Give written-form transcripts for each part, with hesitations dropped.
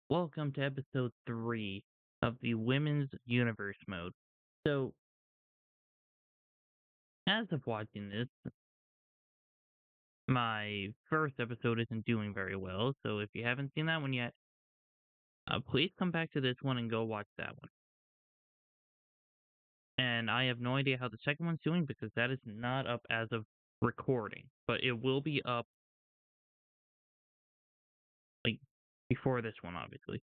Welcome to episode 3 of the Women's Universe mode. So, as of watching this, my first episode isn't doing very well. So, if you haven't seen that one yet, please come back to this one and go watch that one. And I have no idea how the second one's doing because that is not up as of recording, but it will be up like before this one, obviously.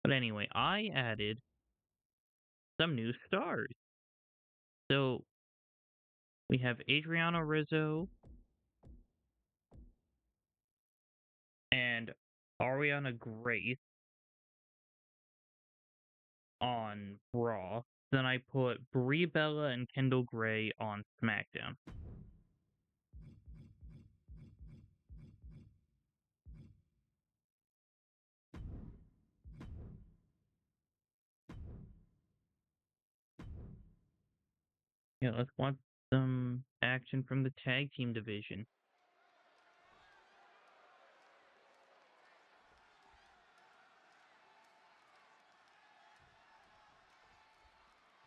But anyway, I added some new stars. So, we have Adriana Rizzo and Ariana Grace on Raw. Then I put Brie Bella and Kendall Gray on SmackDown. Yeah, let's watch some action from the tag team division.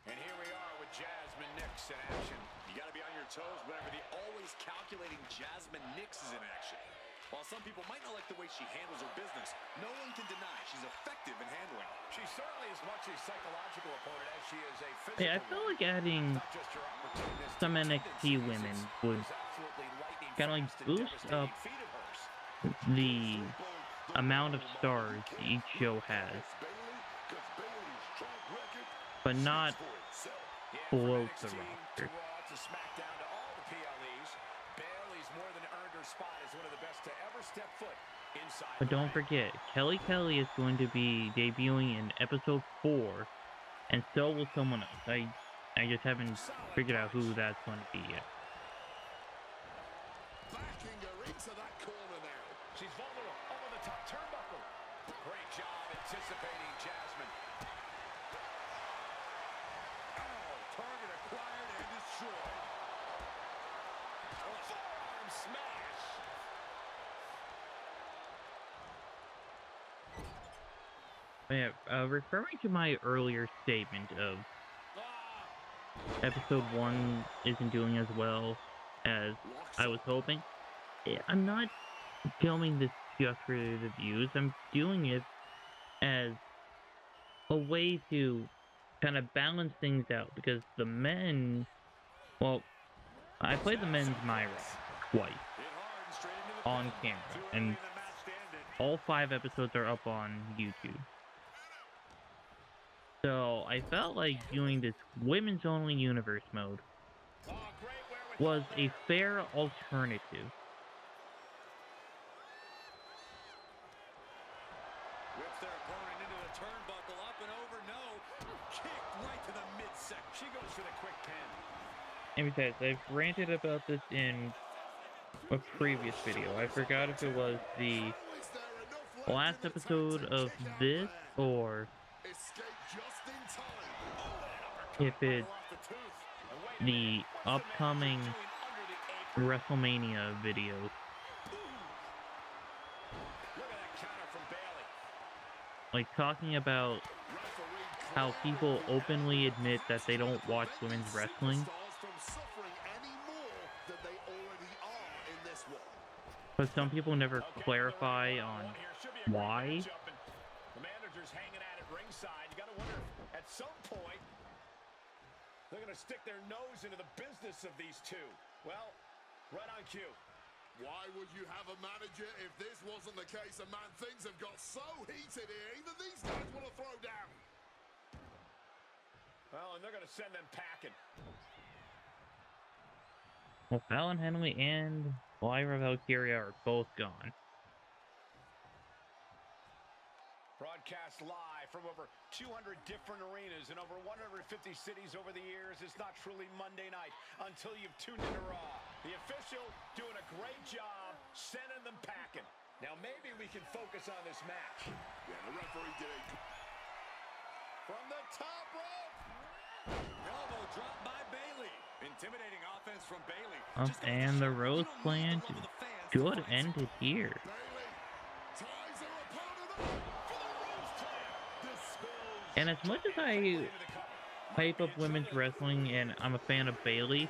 And here we are with Jasmine Nix in action. You got to be on your toes whenever the always calculating Jasmine Nix is in action. While some people might not like the way she handles her business, no one can deny she's effective in handling it. She's certainly as much a psychological opponent as she is a physical Hey, I feel like adding some NXT women would kind of like boost up the amount of stars each show has, but not bloat the roster. But don't forget, Kelly Kelly is going to be debuting in episode 4, and so will someone else. I just haven't figured out who that's going to be yet. Backing her into that corner now. She's vulnerable over the top turnbuckle. Great job anticipating Jasmine. Oh, target acquired and destroyed. Forearm smash. Yeah, referring to my earlier statement of episode 1 isn't doing as well as I was hoping, I'm not filming this just for the views. I'm doing it as a way to kind of balance things out because the men, well, I played the men's Myra twice on camera, and all 5 episodes are up on YouTube. So I felt like doing this women's only universe mode was a fair alternative. Whips their opponent into the turnbuckle, up and over, no. Kicked right to the midsection. She goes for the quick pin. And besides, I've ranted about this in a previous video. I forgot if it was the last episode of this or if it's the upcoming WrestleMania videos. Like talking about how people openly admit that they don't watch women's wrestling, but some people never clarify on why. The manager's hanging at it ringside. You got to wonder if at some point they're going to stick their nose into the business of these two. Well, right on cue. Why would you have a manager if this wasn't the case? And man, things have got so heated here. Even these guys want to throw down. Well, and they're going to send them packing. Well, Fallon Henley and Lyra Valkyria are both gone. Broadcast live from over 200 different arenas in over 150 cities over the years. It's not truly Monday night until you've tuned into Raw. The official doing a great job sending them packing. Now maybe we can focus on this match. Yeah, the referee did it. From the top rope. Elbow drop by Bayley. Intimidating offense from Bayley. And the Rose plant should end it here. Bayley ties her opponent up for the Rose And as much as I hype up women's wrestling and I'm a fan of Bailey, Man,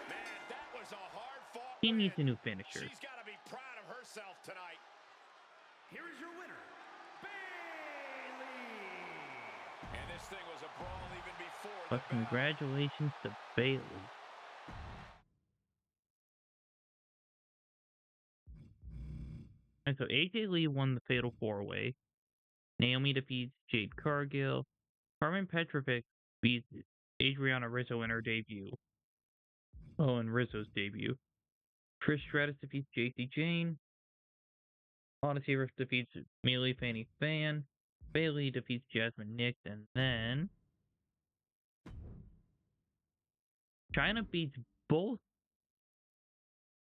that was a hard-fought he win. needs a new finisher. She's got to be proud of herself tonight. Here is your winner, Bailey. And this thing was a brawl even before the But bell. congratulations to Bailey. And so AJ Lee won the Fatal 4-Way. Naomi defeats Jade Cargill. Carmen Petrovic beats Adriana Rizzo in her debut. Oh, and Rizzo's debut. Trish Stratus defeats JC Jane. Odyssey Rift defeats Melee Fanny Fan. Bailey defeats Jasmine Nix. And then China beats both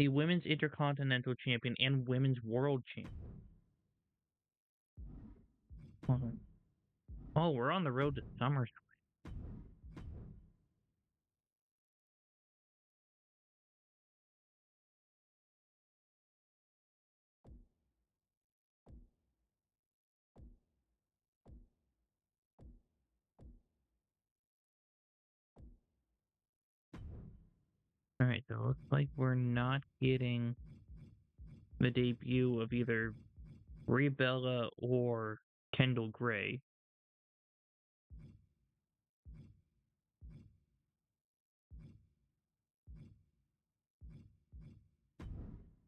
the Women's Intercontinental Champion and Women's World Champion. Oh, we're on the road to SummerSlam. Alright, so it looks like we're not getting the debut of either Brie Bella or Kendall Gray.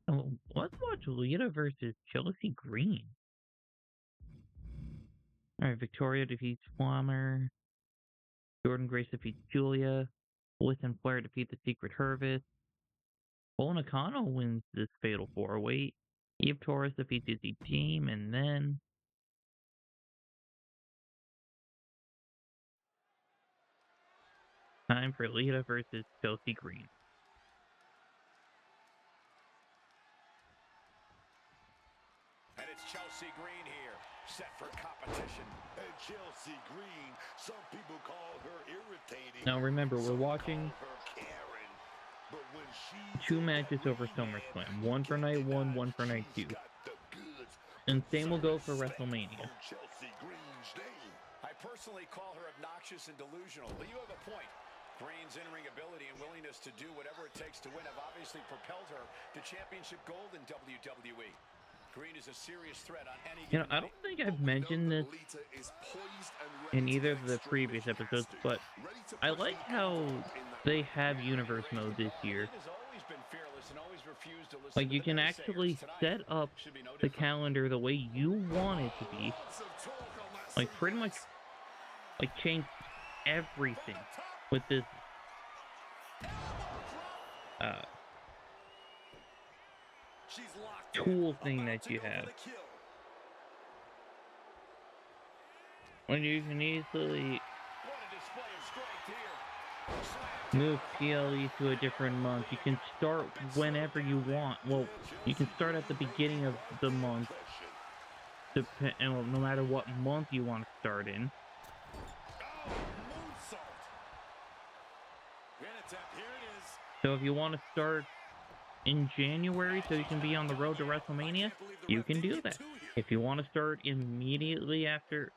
Oh, let's watch Lita versus Chelsea Green. Alright, Victoria defeats Flammer. Jordan Grace defeats Julia. Bliss and Flair defeat the Secret Harvest. Bull Nakano wins this Fatal 4-Way. Eve Torres defeats Izzy Team, and then time for Lita versus Chelsea Green. And it's Chelsea Green here, set for competition. And Chelsea Green, some people call her irritating. Now remember, we're some watching call her Karen. But when she's two in matches that over ring, SummerSlam. man, One you for can't night one, deny one for night she's two. got the goods. And same will go for Some respect WrestleMania. on Chelsea Green's name. I personally call her obnoxious and delusional, but you have a point. Green's in-ring ability and willingness to do whatever it takes to win have obviously propelled her to championship gold in WWE. Green is a serious threat on any You know, given I night. don't think I've mentioned this in either of the previous episodes, but I like how they have universe mode this year. Green has always been fearless and always refused to listen Like, to you the can naysayers. actually Tonight set up should be no the different. calendar the way you want it to be. Like, pretty much, like, change everything with this She's locked in. tool thing About that to you go for have. the kill. When you can easily What a display of strength here. Slam move PLE to a different month. You can start whenever you want. Well, you can start at the beginning of the month, and no matter what month you want to start in. Oh, moonsault. Grand attempt. Here it is. So if you want to start in January so you can be on the road to WrestleMania, you can do that. If you want to start immediately after,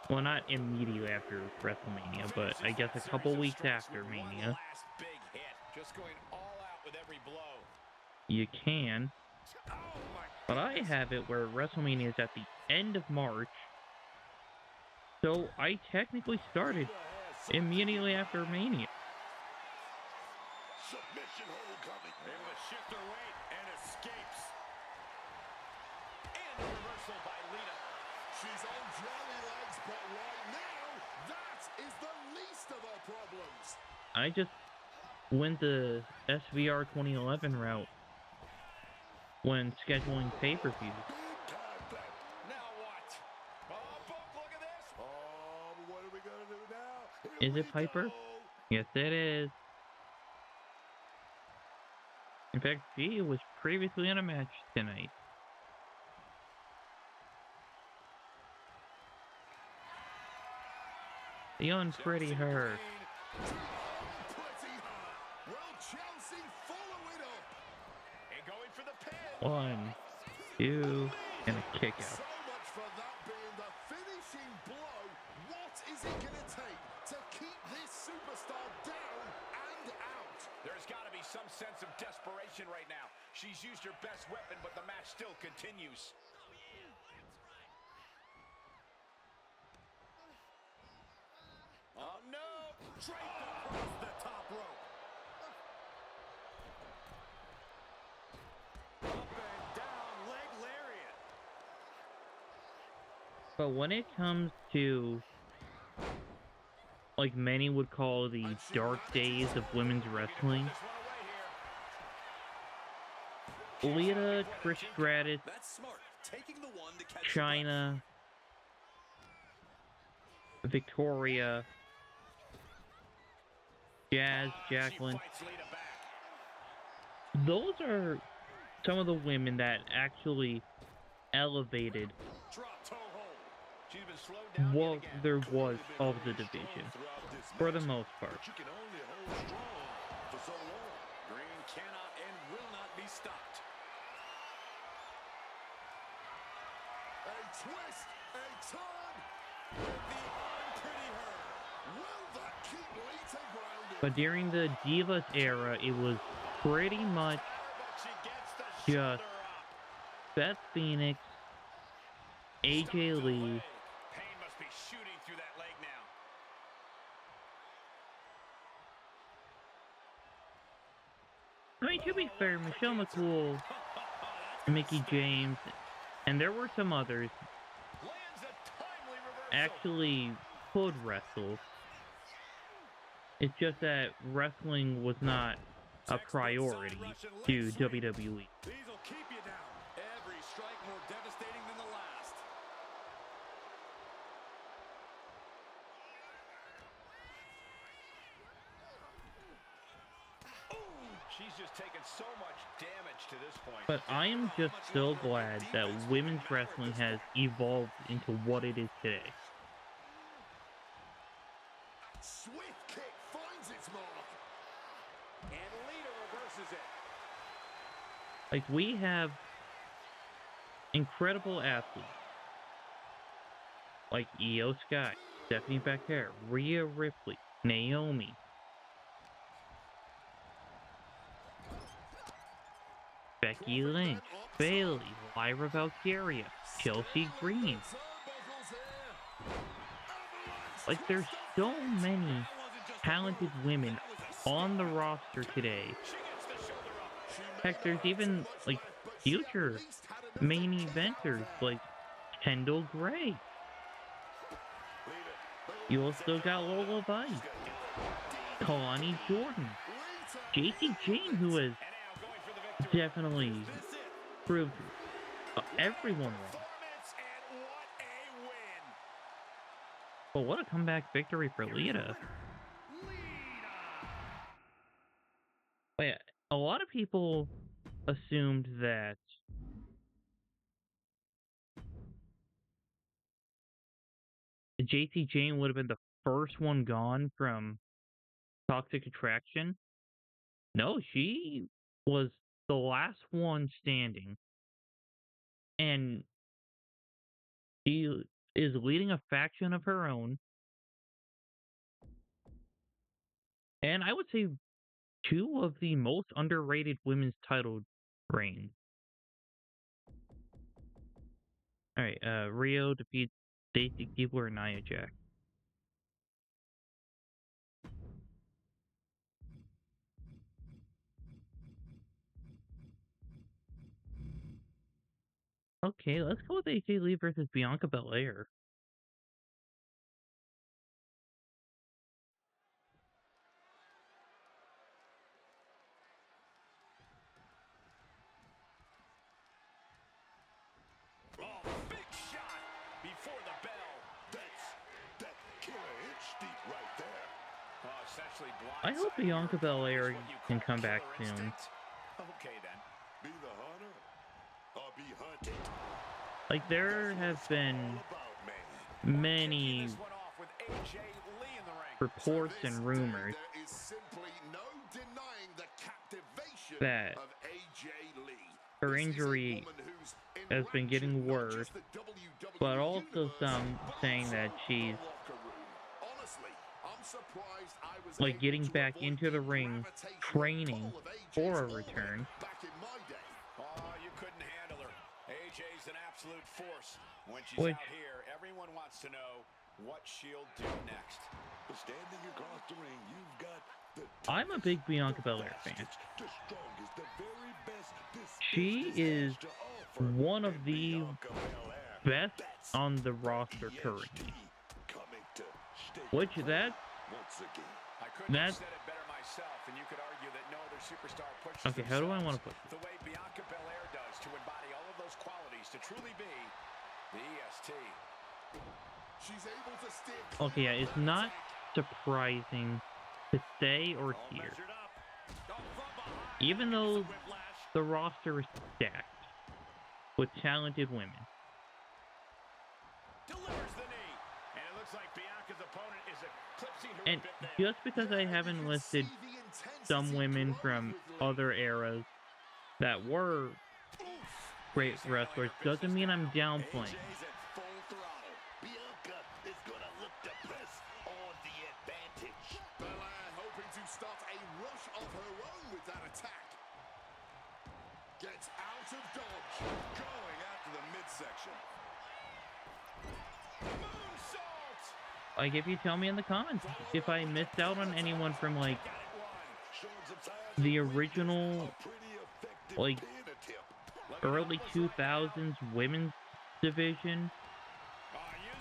well, not immediately after WrestleMania, but I guess a couple weeks after Mania, Last big hit. Just going all out with every blow. you can. Oh my. But I have it where WrestleMania is at the end of March, so I technically started immediately after Mania. Submission hold coming. Able to shift her weight and escapes. And a reversal by Lita. She's on jelly legs, but right now, that is the least of her problems. I just went the SVR 2011 route when scheduling pay-per-views. Big time thing. Now what? Oh, Book, look at this. Oh, what are we gonna do now? Here Is we it Piper? go. Yes, it is. In fact, she was previously in a match tonight. The unpretty her. Pretty hard. Will Chelsea follow it up? And going for the pin. 1, 2, and a kick out. So much for that being the finishing blow. What is it going to take to keep this superstar down and out? There's got to be some sense of desperation right now. She's used her best weapon, but the match still continues. Oh, no! Draped across the top rope. Up and down, leg lariat. But when it comes to, like many would call the dark days of women's wrestling, Lita, Trish Stratus, That's smart. Taking the one to catch China, Victoria, Jazz, Jacqueline, those are some of the women that actually elevated what there was of the division, for the most part. You can only hold strong for so long. Green cannot and will not be stopped. A twist, a turn, with the unpretty her. Will that keep Lita grounded? But during the Divas era, it was pretty much just Beth Phoenix, AJ Lee, Pain must be shooting through that leg now. I mean, to be fair, Michelle McCool, Mickie James, and there were some others Lands a timely reversal. actually could wrestle. It's just that wrestling was not a priority to WWE. These will keep you down. Every strike more devastating than the last. She's just taken so much damage to this point. But I am just so glad that women's wrestling has evolved into what it is today. Swift kick finds its mark. And Lita reverses it. Like, we have incredible athletes like Io Sky, Stephanie Becker, Rhea Ripley, Naomi, Becky Lynch, Bayley, Lyra Valkyria, Chelsea Green. Like, there's so many talented women on the roster today. Heck, there's even, like, future main eventers like Kendall Gray. You also got Lola Vice, Kalani Jordan, JC Jane, who has definitely proved everyone wrong. But what a comeback victory for Lita. Wait, a lot of people assumed that JC Jane would have been the first one gone from Toxic Attraction. No, she was the last one standing. And she is leading a faction of her own. And I would say two of the most underrated women's title reigns. Alright, Rio defeats Stacy Keibler and Nia Jax. Okay, let's go with AJ Lee versus Bianca Belair. Oh, big shot before the bell. That killer inch deep right there. Oh, essentially I hope blindsided Bianca her opponent Belair is what you can call come back killer soon. instinct. Okay, then. Be the hunter or be hunted. Like, there have been All about, man. many This one off with AJ Lee in the ring. reports This and day, rumors there is simply no denying the captivation that of AJ Lee. her This is a injury woman who's has been getting enraptured not worse, just the WWE but also universe, some but saying also that the she's locker room. surprised I was like able getting to back avoid into the the ring, gravitational training pull of AJ's for a orbit return. back in my day. Oh, you couldn't handle her. AJ's an absolute force. When she's Which- out here, everyone wants to know what she'll do next. But standing across the ring, you've got the I'm a big Bianca Belair fan. the strongest, the very best this She business is has to offer. one of And the Bianca Belair, best that's on the roster BST currently. coming to stay Which firm that once again. I couldn't have That- said it better myself, and you could argue that no other superstar pushes Okay, how do I want to put the way Bianca Belair does to embody all of those qualities to truly be the EST. She's able to steer Okay, yeah, it's not surprising to say or All hear, measured up. Oh, from behind. even Gets though the whiplash. the roster is stacked with talented women. Delivers the knee. And it looks like Bianca's opponent is eclipsing her And a bit there. just because I haven't listed some women from other eras that were great wrestlers doesn't mean I'm downplaying. AJ's at full throttle. Bianca is gonna look to press on the advantage. Belair hoping to start a rush of her own with that attack. Gets out of dodge. Going after the midsection. Moonsault. Like, if you tell me in the comments if I missed out on anyone from, like, Got it one. Showing some signs the of weakness. original, A pretty effective like, pin attempt. early 2000s women's division,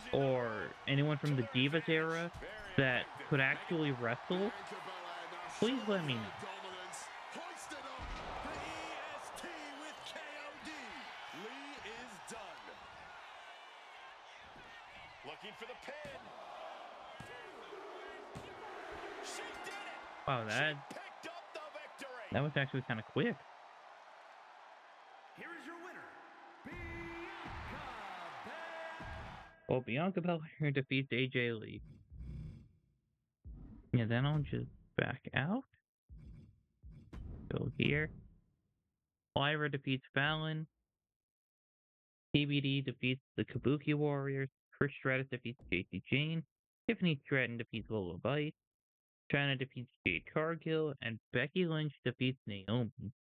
Using or anyone from the Divas era that could actually wrestle, Bianca Belair now please let showing me her know. dominance. Hoisted up. the EST with KOD. Lee is done. Looking for the pin. She did it. Wow, that Picked up the victory. was actually kind of quick. Here is your winner, Bianca Belair. Well, Bianca Belair defeats AJ Lee. Yeah, then I'll just back out. Go here. Lyra defeats Fallon. TBD defeats the Kabuki Warriors. Trish Stratus defeats JC Jane. Tiffany Stratton defeats Lola Vice. China defeats Jade Cargill. And Becky Lynch defeats Naomi.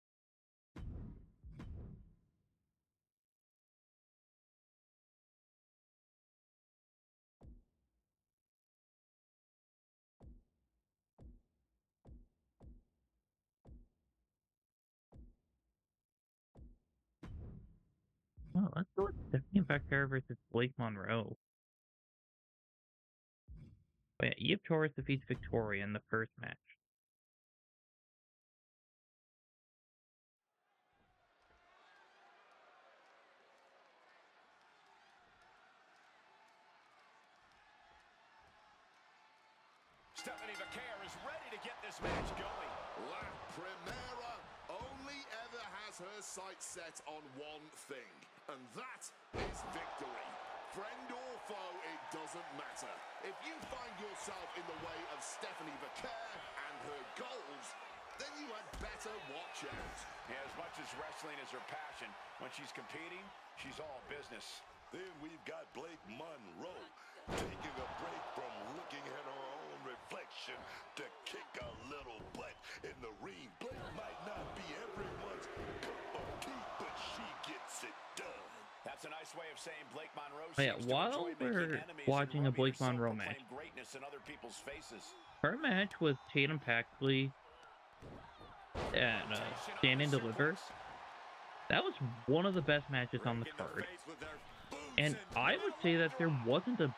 Well, let's go with Stephanie Becker versus Blake Monroe. Oh, yeah, Eve Torres defeats Victoria in the first match. Stephanie Becker is ready to get this match going. La Primera only ever has her sights set on one thing, and that is victory. Friend or foe, it doesn't matter. If you find yourself in the way of Stephanie Becker and her goals, then you had better watch out. Yeah, as much as wrestling is her passion, when she's competing, she's all business. Then we've got Blake Monroe taking a break from looking at her own reflection to kick a little butt in the ring. Blake might not be everyone's cup of tea, but she gets it done. That's a nice way of saying Blake Monroe Oh, yeah, seems to while enjoy making we're enemies watching and a rubbing Blake her Monroe self-proclaimed match. greatness in other people's faces. Her match with Tatum Paxley at Stand and Deliver. That was one of the best matches on the card. And I would say that there wasn't a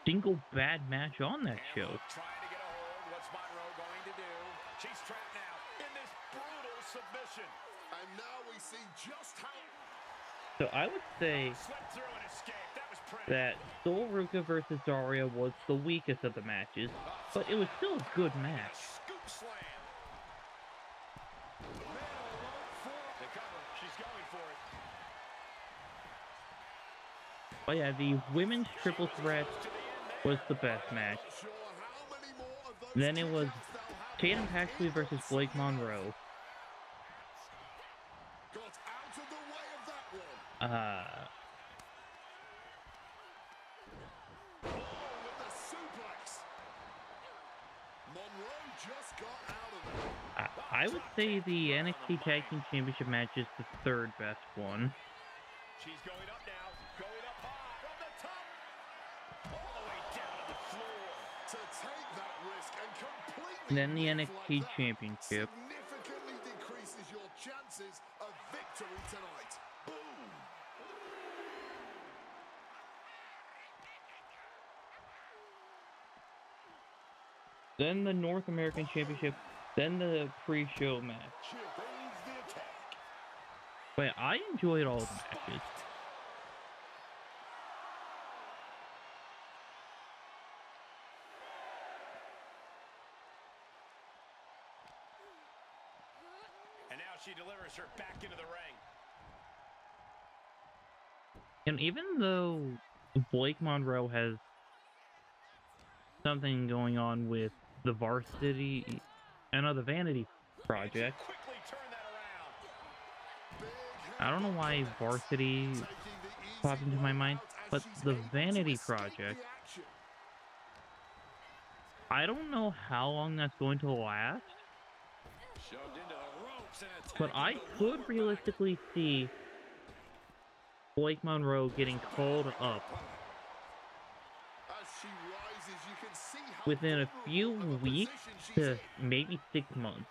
single bad match on that show. Trying to get a hold. What's Monroe going to do? She's trapped now in this brutal submission. And now we see just how... So I would say Slipped through and escaped. That was pretty. that Sol Ruka versus Daria was the weakest of the matches, but it was still a good match. Scoop slam. Man alone for the cover. She's going for it. But yeah, the women's triple threat was the best match. Sure how many more of those Then it was kickouts they'll have Tatum in Paxley the versus Blake Monroe. Got out of the way of that one. Oh, with the suplex. I would say the NXT Tag Team Championship match is the third best one. She's going up now, going up high from the top, all the way down to the floor. To take that risk and completely And then the whiff NXT like that Championship. significantly decreases your chances of victory tonight. Boom! Then the North American Championship. Then the pre-show match. There's the attack. But I enjoyed all the matches. And now she delivers her back into the ring. And even though Blake Monroe has something going on with the Varsity, the Vanity Project, Quickly turn that around. I don't know why Varsity popped into my mind, but the Vanity Project, I don't know how long that's going to last, Shoved into the ropes and but I could realistically see Blake Monroe getting called up As she rises, you can see how within a few vulnerable of a weeks position she's to in. maybe 6 months.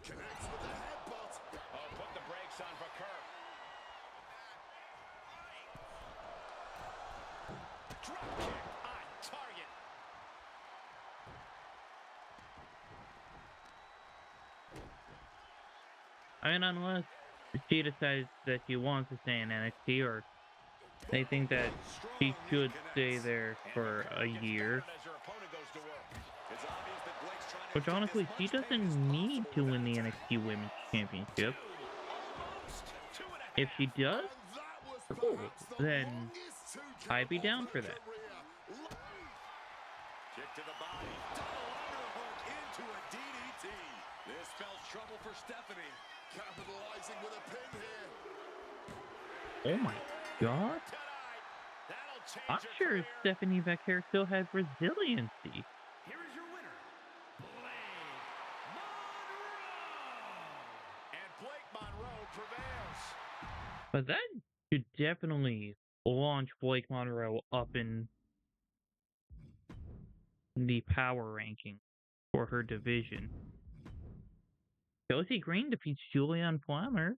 Connects with the headbutt. Oh, put the brakes on for Kurt. Drop kick on target. I mean, unless she decides that she wants to stay in NXT, or they think that she should stay there for a year. As her opponent goes to work. It's obvious that Blake's trying to Which honestly, she doesn't need to win the NXT Women's Championship. If she does, And that was cool. perhaps the Then longest 2 I'd be count down of for her that. career. Kick to the body. Double underhook into a DDT. This spells trouble for Stephanie. Capitalizing with a pin here. Oh my god. Tonight. That'll change I'm her sure career. Stephanie Becker still has resiliency. Here is your winner, Blake Monroe. And Blake Monroe prevails. But that should definitely launch Blake Monroe up in the power ranking for her division. Chelsea Green defeats Julianne Flammer.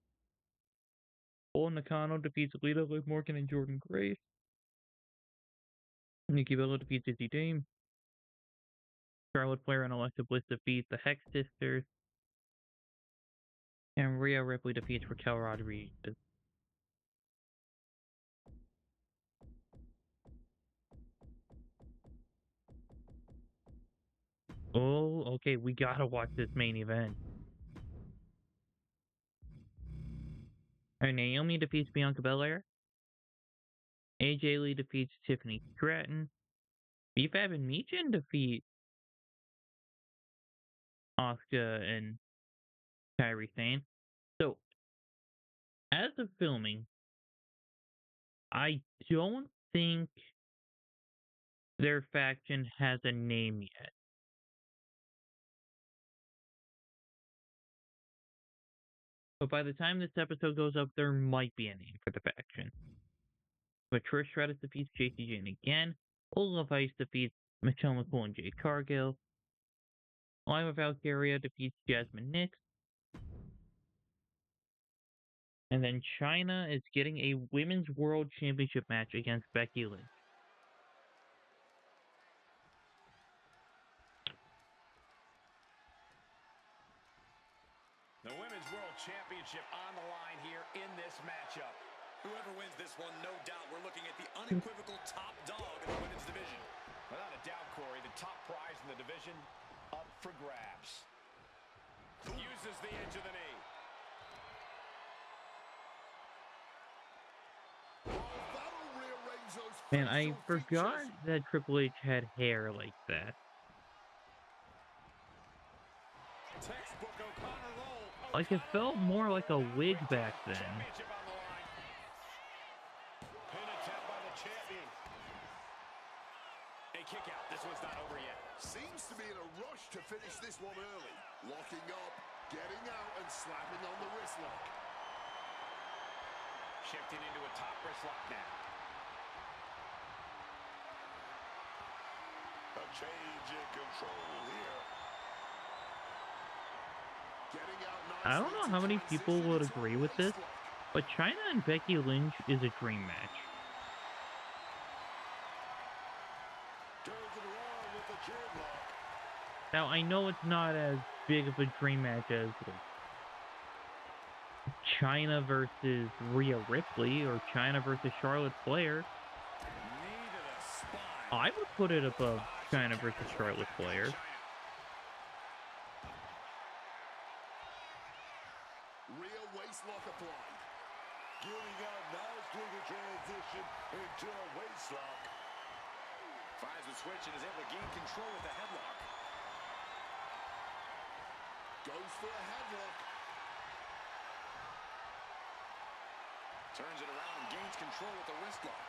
Bull Nakano defeats Lita, Liv Morgan, and Jordan Grace. Nikki Bella defeats Izzy Dame. Charlotte Flair and Alexa Bliss defeat the Hex Sisters. And Rhea Ripley defeats Raquel Rodriguez. Oh, okay, we gotta watch this main event. Alright, Naomi defeats Bianca Belair. AJ Lee defeats Tiffany Stratton. B-Fab and Michin defeat Asuka and Kairi Sane. So, as of filming, I don't think their faction has a name yet. But by the time this episode goes up, there might be a name for the faction. But Trish Stratus defeats JC Jane again. Olaf Ice defeats Michelle McCool and Jade Cargill. Lima Valkyria defeats Jasmine Nix. And then China is getting a Women's World Championship match against Becky Lynch. The Women's World Championship on the line here in this matchup. Whoever wins this one, no doubt, we're looking at the unequivocal top dog in the women's division. Without a doubt, Corey, the top prize in the division up for grabs. Uses the edge of the knee. That'll rearrange those Man, I facial forgot features. that Triple H had hair like that. Textbook O'Connor roll. Like, it felt more like a wig back then. Championship on the line. Pin attempt by the champion. A kick out. This one's not over yet. Seems to be in a rush to finish this one early. Locking up, getting out, and slapping on the wrist lock. Shifting into a top wrist lock now. A change in control here. Getting out nicely. I don't know how many people would agree with this, but China and Becky Lynch is a dream match. Turns it around with the chin lock. Now, I know it's not as big of a dream match as like, China versus Rhea Ripley or China versus Charlotte Flair. Knee to the spine. I would put it above China versus Charlotte Flair. Real waist lock applied. Getting out nicely to transition into a waist lock. Finds the switch and is able to gain control with the headlock. Goes for a headlock. Turns it around and gains control with the wrist lock.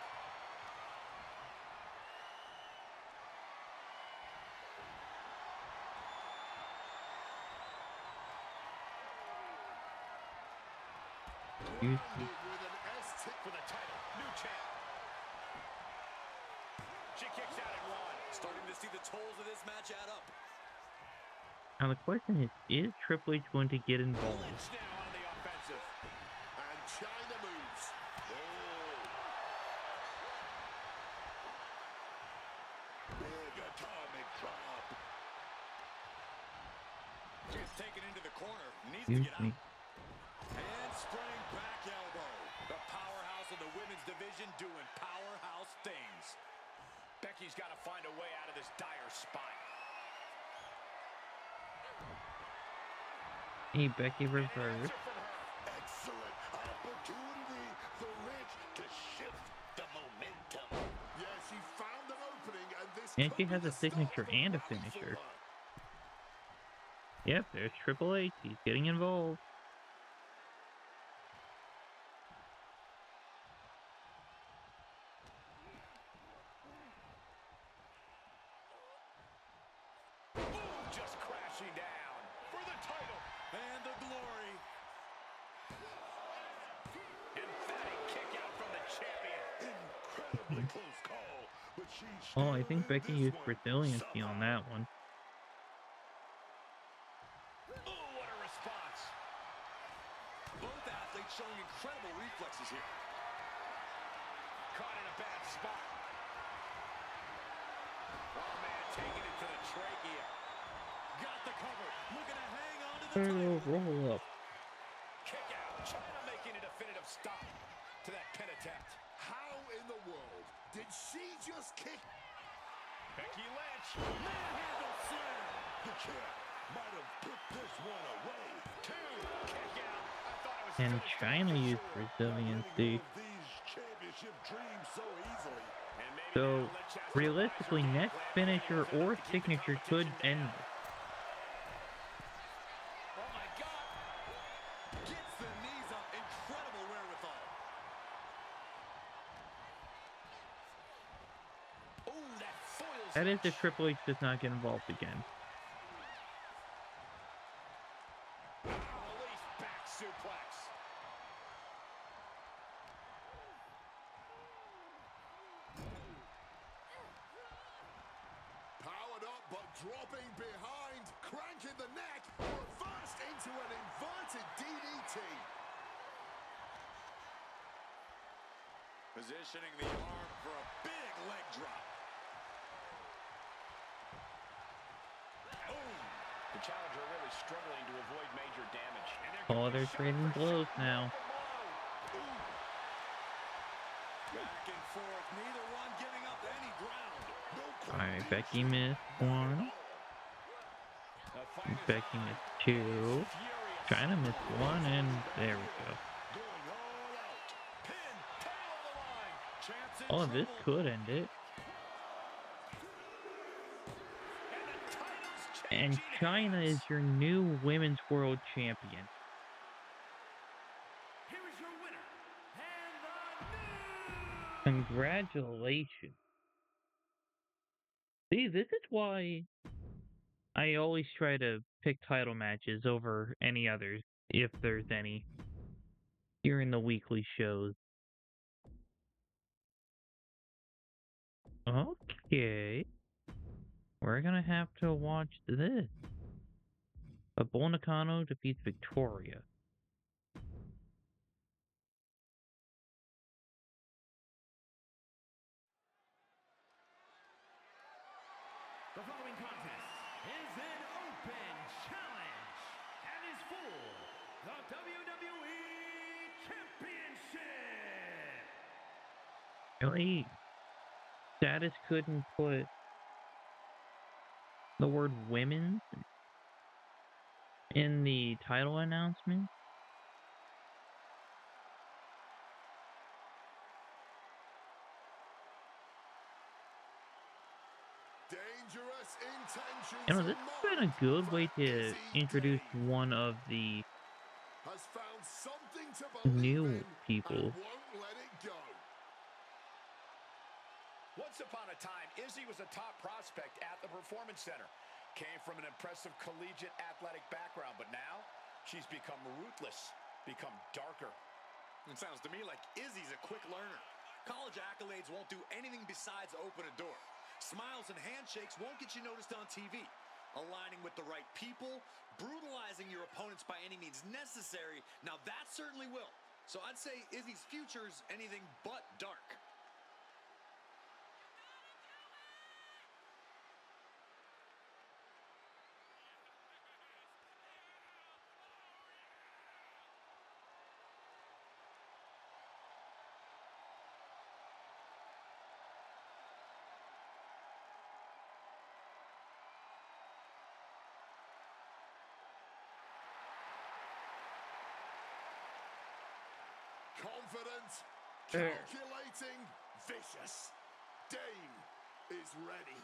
Excuse me. With an S-tip For the title, new champ. She kicks out at one. Starting to see the tolls of this match add up. Now the question is Triple H going to get involved? Lynch now on the offensive. and China moves. Big atomic drop. She's taken into the corner. Needs to Excuse get me. out. Handspring back elbow. The powerhouse of the women's division doing powerhouse things. Becky's got to find a way out of this dire spot. Hey, Becky reverse. Excellent opportunity for Rich to shift the momentum. Yeah, she found an opening, and this And could she be has the a start signature of and a rally for finisher. her. Yep, there's Triple H. He's getting involved. Just crashing down for the title and the glory. Emphatic kick out from the champion. Incredibly close call, but she's Oh, I still think in Becky this used one resiliency on somehow. that one. Oh, what a response. Both athletes showing incredible reflexes here. Caught in a bad spot. Oh, man, taking it to the trachea. Got the cover. Looking to hang on to the title. Roll up. Kick out. China making a definitive stop to that pin attempt. How in the world did she just kick? Becky Lynch. Manhandle slam. The champ might have put this one away. Two. Kick out. I thought it was And finished. China used Not resiliency. letting go of these championship dreams so easily. And maybe So, now Lynch has to realistically, revise her game next plan finisher to or keep the signature could competition end down. this. Oh my God! Gets the knees up. Incredible wherewithal. Oh, that foils. That is launch. if Triple H does not get involved again. Release back suplex. Powered up, but dropping behind. Cranking the neck. Reversed into an inverted DDT. Positioning the arm for a big leg drop. Boom! The challenger really struggling to avoid major damage. And Oh, they're trading blows now. Back and forth, neither one giving up any ground. Alright, Becky missed one. The fight is Becky on. missed two. Furious. China missed one, and there we go. Going all out. Pin, tail of the line. Chance in Oh, this trouble. could end it. And the title's And changing China hands. is your new Women's World Champion. Here is your winner, and the new Congratulations. See, this is why I always try to pick title matches over any others, if there's any, during the weekly shows. Okay. We're gonna have to watch this. But Bull Nakano defeats Victoria. The following contest is an open challenge and is for the WWE Championship. Really? Status couldn't put the word women in the title announcement? Dangerous intentions. You know, this has been a good way to introduce one of the Has found something to believe new in people. and won't let it go. Once upon a time, Izzy was a top prospect at the Performance Center. Came from an impressive collegiate athletic background, but now she's become ruthless, become darker. It sounds to me like Izzy's a quick learner. College accolades won't do anything besides open a door. Smiles and handshakes won't get you noticed on TV. Aligning with the right people, brutalizing your opponents by any means necessary, now that certainly will. So I'd say Izzy's future's anything but dark. Confident, calculating, vicious. Dame is ready.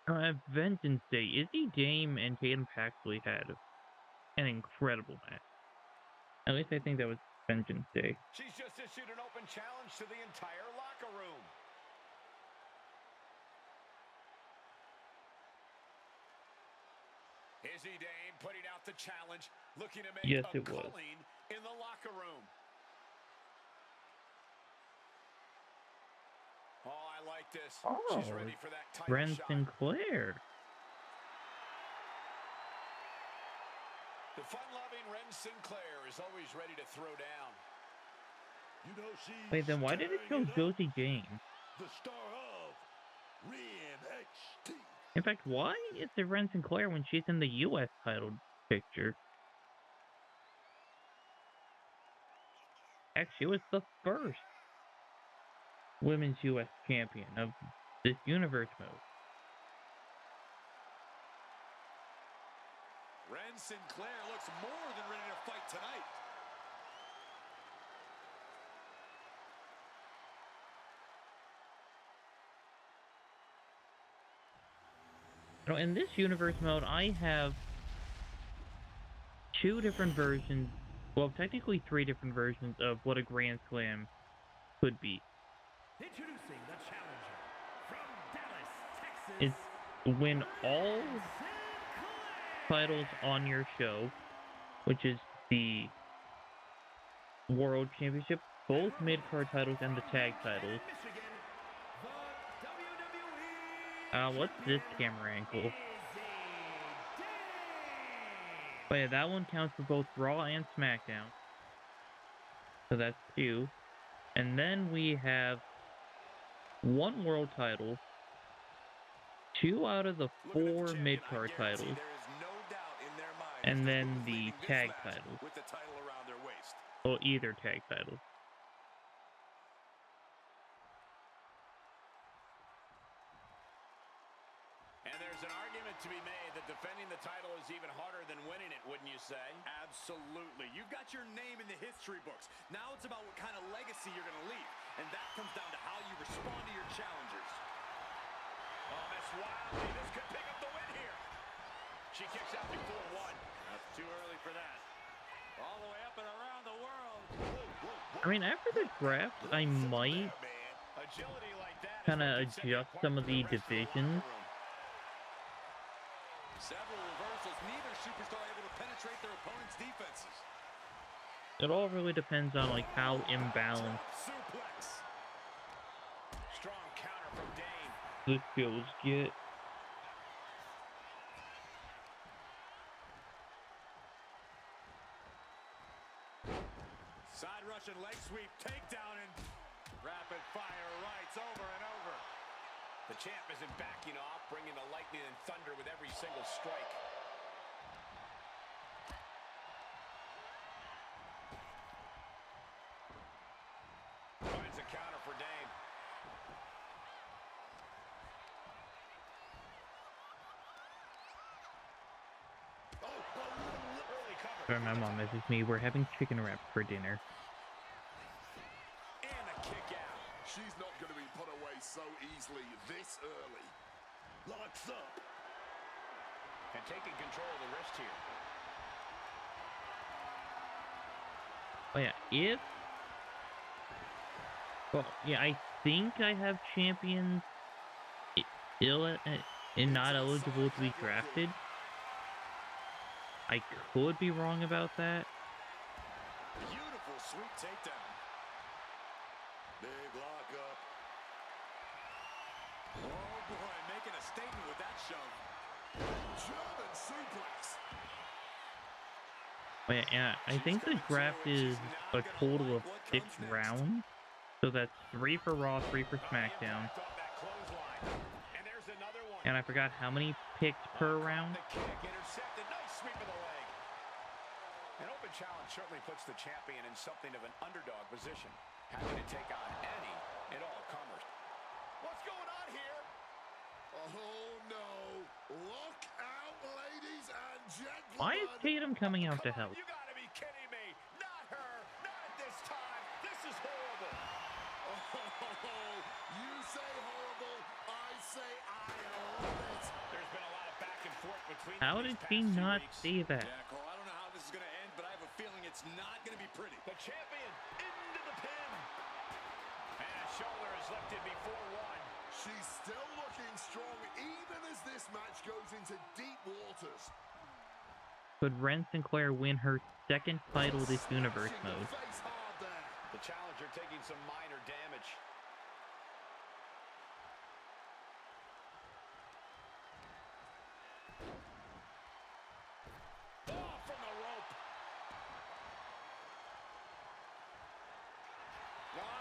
At Vengeance Day, Izzy, Dame, and Tatum Paxley had an incredible match. At least I think that was Vengeance Day. She's just issued an open challenge to the entire locker room. Izzy Dame putting out the challenge, looking to make Yes, a it was. calling in the locker room. Oh, I like this. She's ready for that title Ren shot. Sinclair. The fun-loving Ren Sinclair is always ready to throw down. You know she's Wait, then why did it show tearing up. Josie Jane? The star of NXT. In fact, why is it Ren Sinclair when she's in the U.S. title picture? Heck, she was the first women's U.S. champion of this universe mode. Ren Sinclair looks more than ready to fight tonight. You know, in this universe mode, I have two different versions, well, technically three different versions of what a Grand Slam could be. Introducing the challenger from Dallas, Texas. It's win all titles on your show, which is the World Championship, both mid-card titles, and the tag titles. What's this camera angle? But yeah, that one counts for both Raw and SmackDown. So that's two. And then we have one world title, two out of the four mid-card titles, and then the tag title. With the title around their waist. Or either tag title. And there's an argument to be made that defending the title is even harder than winning it, wouldn't you say? Absolutely. You've got your name in the history books. Now it's about what kind of legacy you're going to leave. And that comes down to how you respond to your challengers. Oh, Miss Wiley, this could pick up the win here. She kicks out before one. That's too early for that. All the way up and around the world. I mean, after the draft, I might Agility like that is kind what of can set you adjust apart some of from the the rest of the locker divisions. room. Several reversals. Neither superstar able to penetrate their opponent's defenses. It all really depends on like how imbalanced Drop suplex. Strong counter from Dane. the shows get. Side Russian leg sweep, takedown, and rapid fire rights over and over. The champ isn't backing off, bringing the lightning and thunder with every single strike. Finds a counter for Dane. Early cover. Sorry, my mom messaged me. We're having chicken wraps for dinner. And a kick out. She's not going to be put away so easily this early. Locks up. And taking control of the wrist here. Oh yeah, if well, yeah, I think I have champions and not eligible to be drafted. I could be wrong about that. Beautiful sweep takedown. Big lock up. Oh boy, making a statement with that shove. German suplex. Oh yeah, I think the draft is a total of 6 rounds. So that's 3 for Raw, 3 for SmackDown. And there's another one. And I forgot how many picks per round. The kick intercepted. Nice sweep of the leg. An open challenge certainly puts the champion in something of an underdog position, having to take on any and all comers. What's going on here? Oh no. Look out, ladies and gentlemen. Why is Tatum coming out to help? You gotta be kidding me. Not her. Not at this time. This is horrible. Oh, you say horrible, I say I love it. There's been a lot of back and forth between How them did these he past few not weeks. see that? Yeah, Cole, I don't know how this is going to end, but I have a feeling it's not going to be pretty. The champion into the pin. And a shoulder is lifted before one. She's still looking strong even as this match goes into deep waters. Could Ren Sinclair win her second title this universe Smashing the mode? face hard there. The challenger taking some minor damage. Oh, from the rope.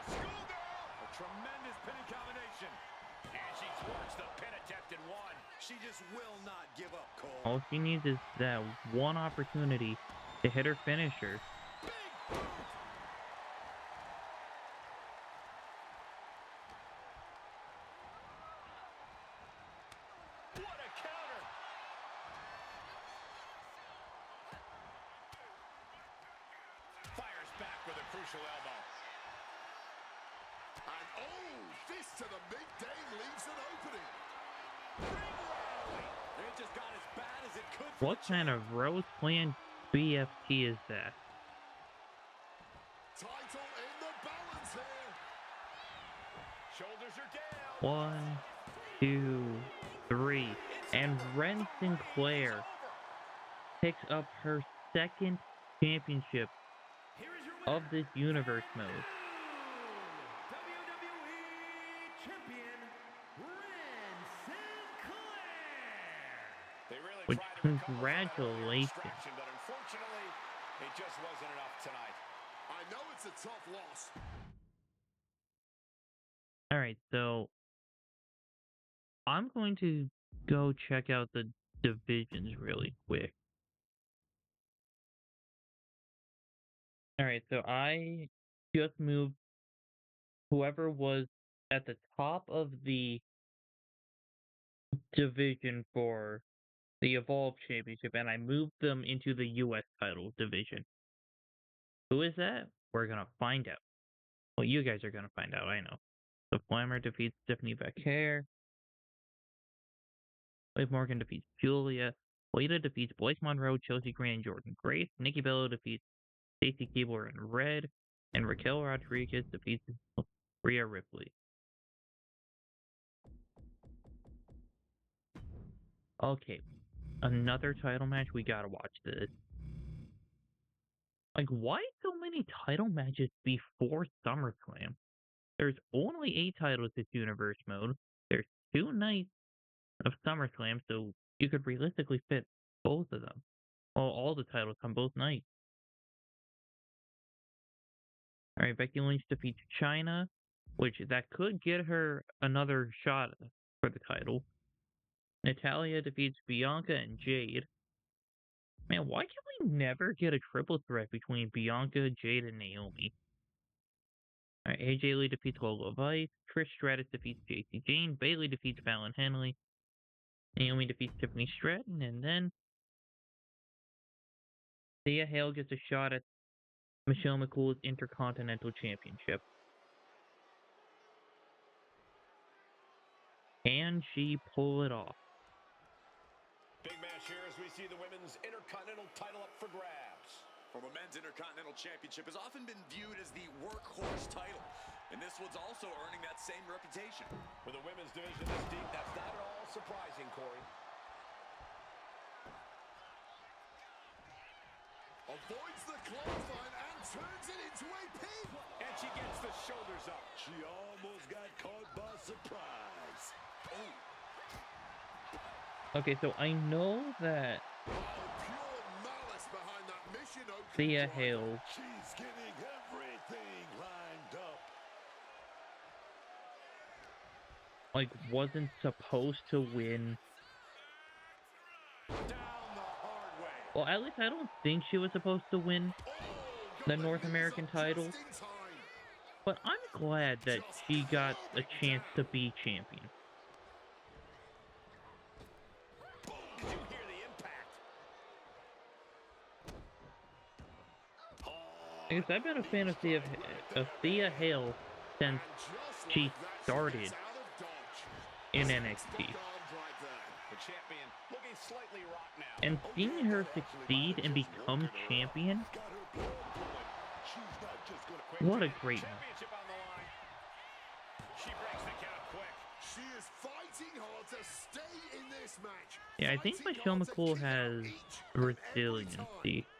Schoolgirl! A tremendous pinning combination. And she thwarts the pin attempt in one. She just will not give up, Cole. All she needs is that one opportunity to hit her finisher. Big boot! What a counter! Fires back with a crucial elbow. And oh, fist to the mid-Dame leaves an opening. Ring rally! It just got as bad as it could. For What the kind of Rose Plan BFT is that? Title in the balance here. Shoulders are down. 1, 2, 3. And Ren Sinclair picks up her second championship Here is your of winner, this universe mode. WWE Champion, Ren Sinclair. They really Which, tried to recover from that earlier congratulations. distraction, but unfortunately, it just wasn't enough tonight. I know it's a tough loss. Alright, so I'm going to go check out the divisions really quick. Alright, so I just moved whoever was at the top of the division for the Evolve Championship, and I moved them into the US title division. Who is that? We're gonna find out. Well, you guys are gonna find out, I know. The Flammer defeats Stephanie Vaquer. Liv Morgan defeats Julia. Lita defeats Blake Monroe, Chelsea Green, and Jordan Grace. Nikki Bella defeats Stacy Keibler in red, and Raquel Rodriguez defeats Rhea Ripley. Okay, another title match. We gotta watch this. Like, why so many title matches before SummerSlam? There's only 8 titles this universe mode. There's 2 nights of SummerSlam, so you could realistically fit both of them. Well, all the titles on both nights. Alright, Becky Lynch defeats Chyna, which that could get her another shot for the title. Natalya defeats Bianca and Jade. Man, why can we never get a triple threat between Bianca, Jade, and Naomi? Alright, AJ Lee defeats Lola Vice. Trish Stratus defeats JC Jane. Bayley defeats Fallon Henley. Naomi defeats Tiffany Stratton. And then Thea Hale gets a shot at Michelle McCool's Intercontinental Championship. Can she pull it off? Big match here as we see the women's Intercontinental title up for grabs. Well, the men's Intercontinental Championship has often been viewed as the workhorse title, and this one's also earning that same reputation. With the women's division this deep, that's not at all surprising, Corey. Avoids the clothesline and turns it into a pin. And she gets the shoulders up. She almost got caught by surprise. Oh. Okay, so I know that Oh, pure malice behind that Mission Oak. Thea Hale She's getting everything lined up. wasn't supposed to win. Down the hard way. Well, at least I don't think she was supposed to win the North American title. Just in time. But I'm glad that she got a chance to be champion. Did you hear the impact? Because I've been a fan of Thea Hale since she started in NXT. The champion looking slightly rocked now. And seeing her succeed and become champion, Got her blood going. She's not just gonna what a great match. Championship on the line. She breaks the count quick. She is fighting hard to stay in this match. Yeah, I think Fighting Michelle hard to McCool kick out has each and every resiliency. time.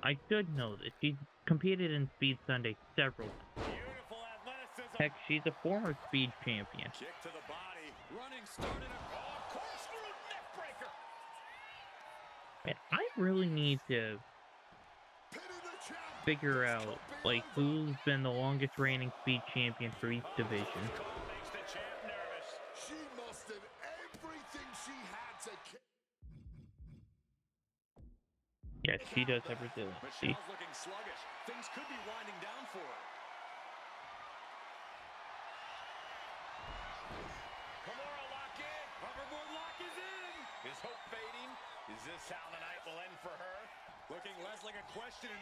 I should know this. She's competed in Speed Sunday several times. Beautiful athleticism. Heck, she's a former Speed champion. Kick to the body. Running started. Oh, corkscrew neck breaker. Man, I really need to Pin in the champ. figure out, who's been the longest reigning Speed champion for each division. Call makes the champ nervous. She mustered everything she had to kick. Yes, she does have resiliency. Michelle's looking sluggish. Things could be winding down for her. Kimura lock in. Hoverboard lock is in. Is hope fading? Is this how the night will end for her? Looking less like a question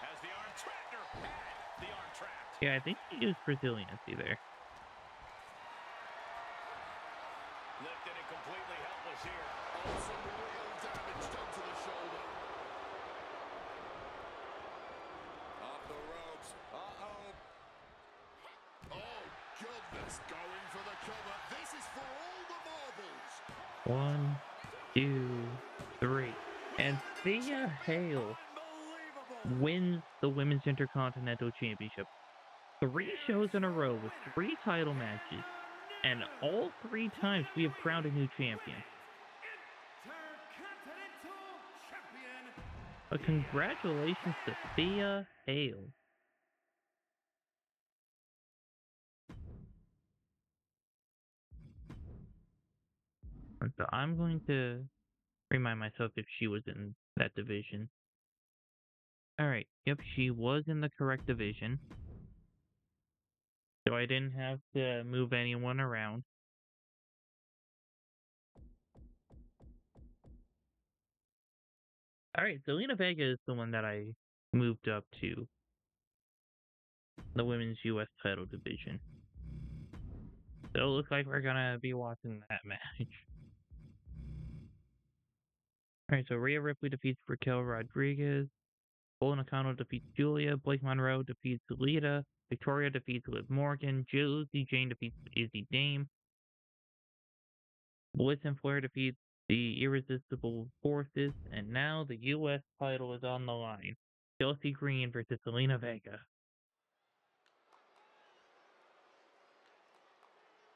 as the arm trapped her. Had the arm trapped. Yeah, I think she used resiliency there. Lifted and completely helpless here. Oh, some real damage done to the shoulder. Off the ropes. Uh-oh. Oh, goodness. Going for the cover. This is for all the marbles. 1, 2, 3. And Thea Hale wins the Women's Intercontinental Championship. 3 shows in a row with 3 title matches. And all 3 times we have crowned a new champion. Intercontinental Champion. But congratulations to Thea Hale. So I'm going to remind myself if she was in that division. Alright, yep, she was in the correct division. So I didn't have to move anyone around. Alright, Zelina Vega is the one that I moved up to the Women's US title division. So it looks like we're gonna be watching that match. Alright, so Rhea Ripley defeats Raquel Rodriguez. Bull Nakano defeats Julia. Blake Monroe defeats Lita. Victoria defeats Liv Morgan. Josie Jane defeats Izzy Dame. Bliss and Flair defeats the Irresistible Forces. And now the U.S. title is on the line. Chelsea Green versus Zelina Vega.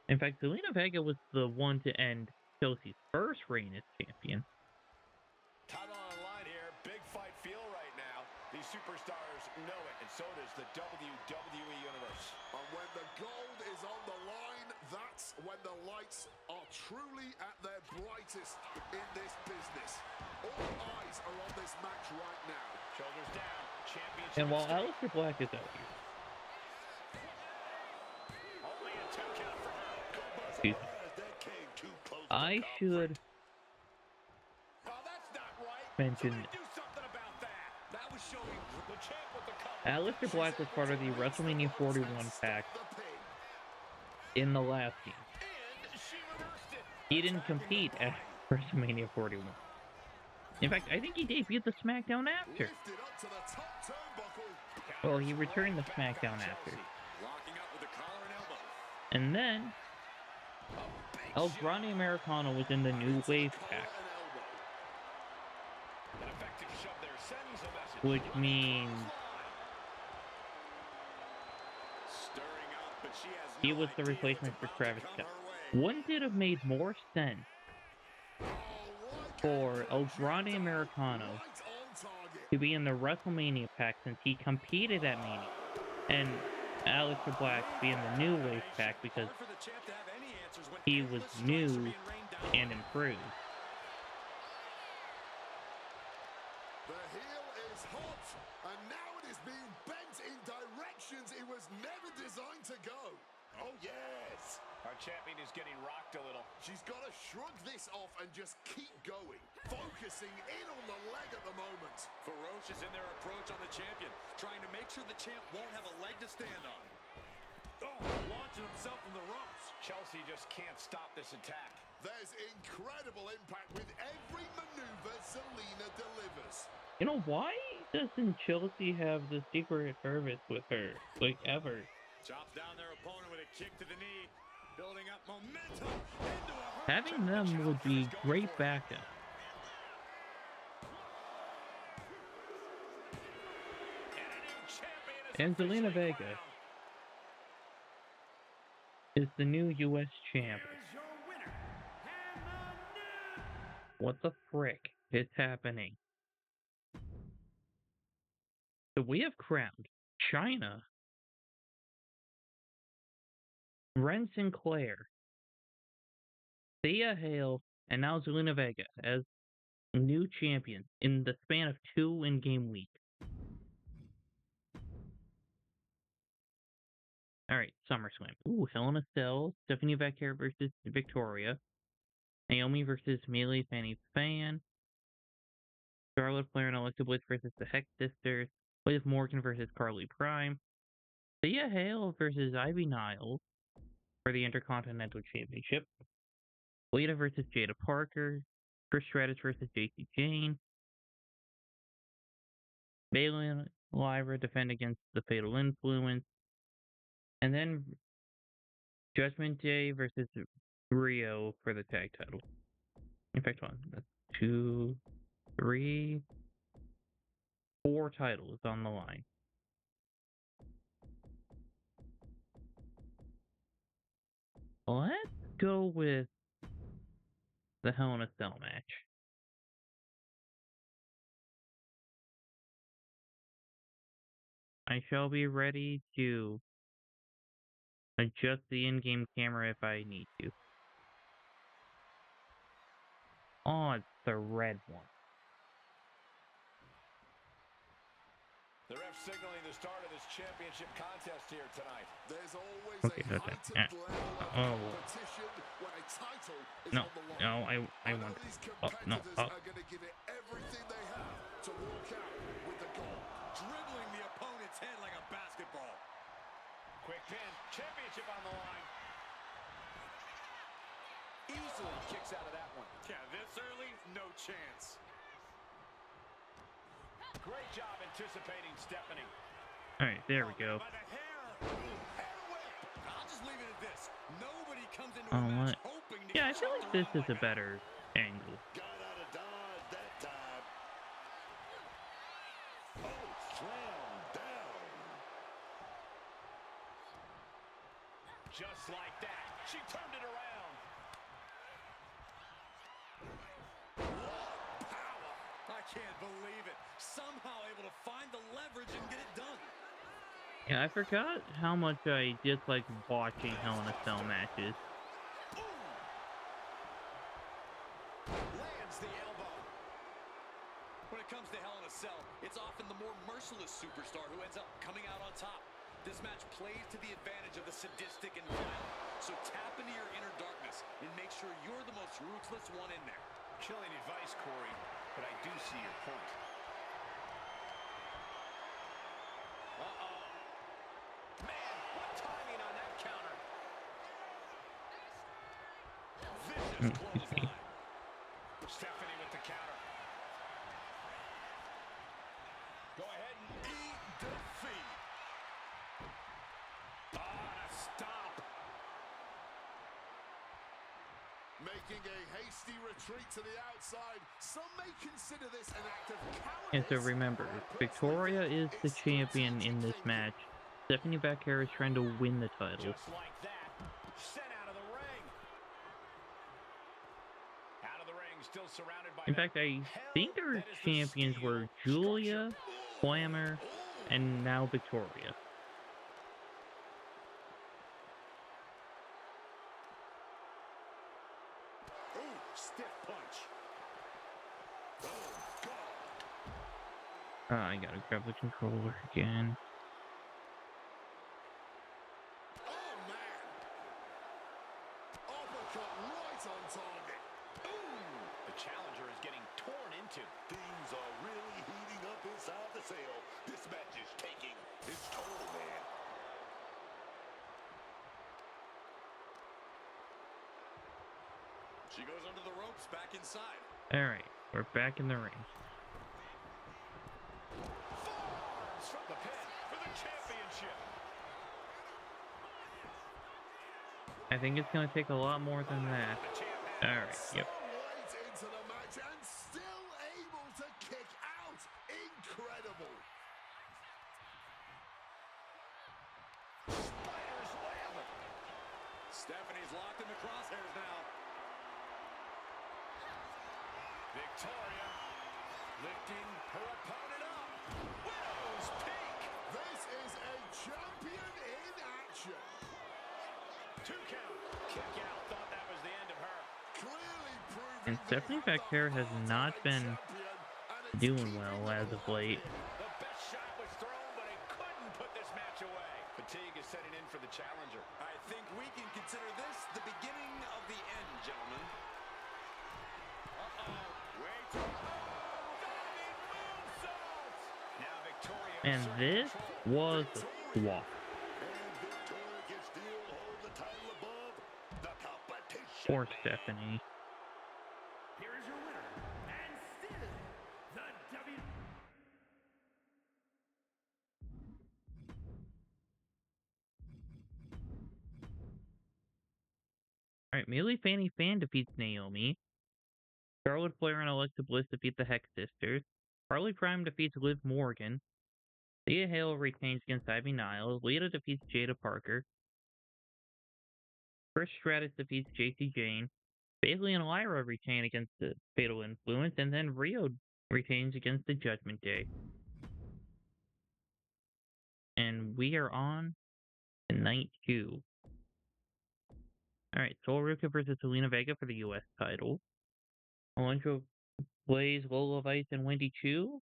In fact, Zelina Vega was the one to end Chelsea's first reign as champion. Title on the line here. Big fight feel right now. These superstars know it, and so does the WWE Universe. And when the gold is on the line, that's when the lights are truly at their brightest in this business. All eyes are on this match right now. Shoulders down. Championship. And while Aleister Black is out here, Only a 2 count for her. excuse me, That came too close. I should Oh, that's not right. mention Somebody do something about that. That was showing the champ with the cover. Aleister Black was part of the WrestleMania 41 pack The pin. in the last game. And she reversed it. He didn't compete at WrestleMania 41. In fact, I think he debuted the SmackDown after. Lifted up to the top turnbuckle. Well, he returned the SmackDown after. Locking up with the collar and elbow. And then, El Grande Americano was in the New Wave pack, An effective shove there sends a message. which means Stirring up, but she has he no was the idea replacement what's for about to Travis come Scott. her way. Wouldn't it have made more sense for El Grande Americano Right on target. to be in the WrestleMania pack since he competed at Mania, and Aleister Black to be in the New Wave pack because Hard for the champ to have any answers when he endless was strikes are new being rained down. and improved. The heel is hot, and now it is being bent in directions it was never designed to go. Oh, yes. Our champion is getting rocked a little. She's got to shrug this off and just keep going, focusing in on the leg at the moment. Ferocious in their approach on the champion, trying to make sure the champ won't have a leg to stand on. Oh, launching himself from the ropes. Chelsea just can't stop this attack. There's incredible impact with every maneuver Zelina delivers. You know, why doesn't Chelsea have the Secret Service with her, like, ever? Chops down their opponent with a kick to the knee, building up momentum into a hurt. Having them would be great backup. And Zelina Vega is the new U.S. champ. Here's your winner, and the new What the frick is happening? So we have crowned China, Ren Sinclair, Thea Hale, and now Zelina Vega as new champions in the span of 2 in-game weeks. Alright, SummerSlam. Ooh, Hell in a Cell, Stephanie Vecchio versus Victoria, Naomi versus Melee Fanny Fan, Charlotte Flair and Alexa Bliss versus the Hex Sisters, Liv Morgan versus Carly Prime, Thea Hale versus Ivy Niles for the Intercontinental Championship, Lita versus Jada Parker, Trish Stratus versus JC Jane, Bayley and Lyra defend against the Fatal Influence, and then Judgment Day versus Rio for the tag title. In fact, that's 2, 3, 4 titles on the line. Let's go with the Hell in a Cell match. I shall be ready to adjust the in-game camera if I need to. Oh, it's the red one. The ref signaling the start of this championship contest here tonight. There's always Okay, a okay. heightened level of competition when a title is No, on the line. no, I I know want these oh, no, competitors oh. are going to give it everything they have to walk out with the gold. Dribbling the opponent's head like a basketball. Quick pin, championship on the line. Easily kicks out of that one. Yeah, this early, no chance. Great job anticipating Stephanie. Alright, there we go. By the hair. Hair whip. I'll just leave it at this. Nobody comes into a Oh, match what? hoping to Yeah, I get feel chopped like this around is a like that. better angle. Got out of dodge that time. Oh, slam down. Just like that. She turned it around. What power! I can't believe it. Somehow able to find the leverage and get it done. Yeah, I forgot how much I dislike watching Hell in a Cell matches. Lands the elbow. When it comes to Hell in a Cell, it's often the more merciless superstar who ends up coming out on top. This match plays to the advantage of the sadistic and violent. So tap into your inner darkness and make sure you're the most ruthless one in there. Chilling advice, Corey, but I do see your point. Uh-oh. Man, what timing on that counter. Vicious clothesline. Stephanie with the counter. Go ahead and eat defeat. Oh, and a stomp. Making a hasty retreat to the outside. Some may consider this an act of And so cowardice. remember, I personally Victoria think is the it's champion in this strategic match. Stephanie Becker is trying to win the title. Just like that. Sent out of the ring. Out of the ring, still surrounded by In fact, I think our champions were Julia, Glamour, and now Victoria. Ooh, stiff punch. Oh, God. I gotta grab the controller again. Oh, man. Uppercut right on target. The challenger is getting torn into. Things are really heating up inside the cell. This match is taking its toll, man. She goes under the ropes, back inside. Alright, we're back in the ring. Forearms from the pin for the championship. I think it's gonna take a lot more than that. The champ has Alright, yep. So late into the match and still able to kick out. Incredible. Spider's web. Stephanie's locked in the crosshairs now. Victoria lifting her opponent up. Widow's peak. This is a champion in action. 2 count. Kick out. Thought that was the end of her. Clearly proving And Stephanie Becker has not been doing well as of late. The best shot was thrown, but it couldn't put this match away. Fatigue is setting in for the challenger. I think we can consider this the beginning of the end, gentlemen. Uh-oh. Wait. Diving moonsault. Now Victoria And asserting this control. was a swap. And Victoria can still hold the title above the competition. For man. Stephanie. Here is your winner, and still the W. Alright, Millie Fanny Fan defeats Naomi. Charlotte Flair and Alexa Bliss defeat the Hex Sisters. Harley Prime defeats Liv Morgan. Thea Hale retains against Ivy Niles. Lita defeats Jada Parker. Trish Stratus defeats JC Jane. Bailey and Lyra retain against the Fatal Influence. And then Rio retains against the Judgment Day. And we are on to night 2. Alright, Sol Ruka versus Selena Vega for the US title. Alondra Blaze, Lola Vice, and Wendy Chu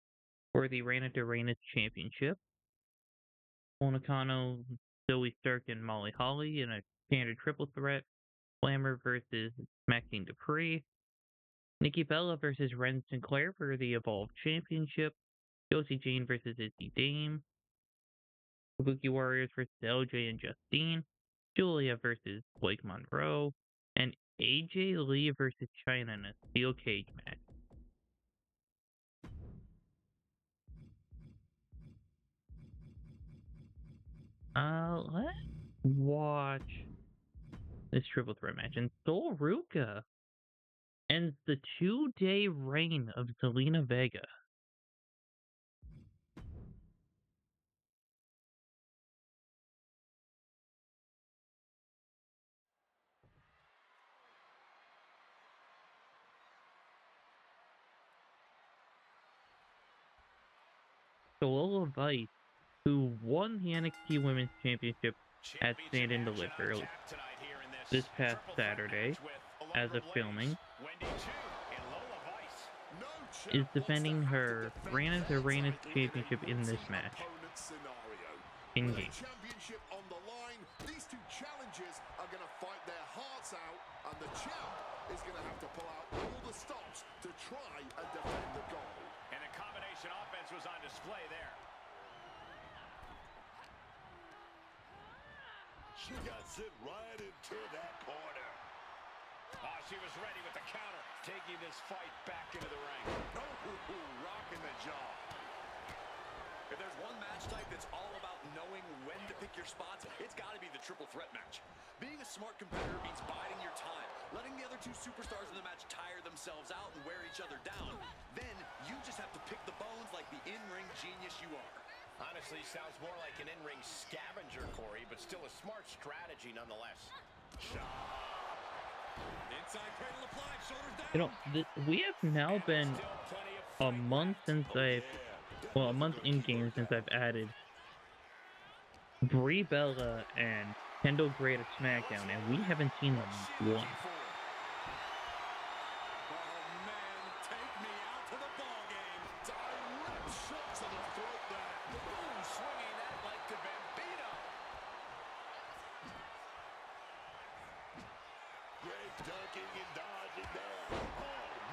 for the Reina de Reinas Championship. Nakano, Zoe Stark, and Molly Holly in a standard triple threat. Glamour versus Maxine Dupree. Nikki Bella versus Ren Sinclair for the Evolved Championship. Josie Jane versus Izzy Dame. Kabuki Warriors versus LJ and Justine. Julia versus Blake Monroe. And AJ Lee versus China in a steel cage match. Let's watch this triple threat match. And Sol Ruca ends the 2-day reign of Zelina Vega. Lola Vice, who won the NXT Women's Championship at Stand and Deliver this past Saturday, as of filming, is defending her Reina de Reinas Championship in this match. In game. Championship on the line. These two challengers are going to fight their hearts out, and the champ is going to have to pull out all the stops to try and defend the goal. And a combination offense was on display there. She got sent right into that corner. Oh, she was ready with the counter, taking this fight back into the ring. Oh, rocking the jaw. If there's one match type that's all about knowing when to pick your spots, it's got to be the triple threat match. Being a smart competitor means biding your time, letting the other two superstars in the match tire themselves out and wear each other down. Then you just have to pick the bones like the in-ring genius you are. Honestly, sounds more like an in-ring scavenger, Corey, but still a smart strategy nonetheless. Inside cradle applied, shoulders down. You know, we have now been a month since a month in game since I've added Brie Bella and Kendall Gray to SmackDown, and we haven't seen them once. Ducking and dodging there. Oh,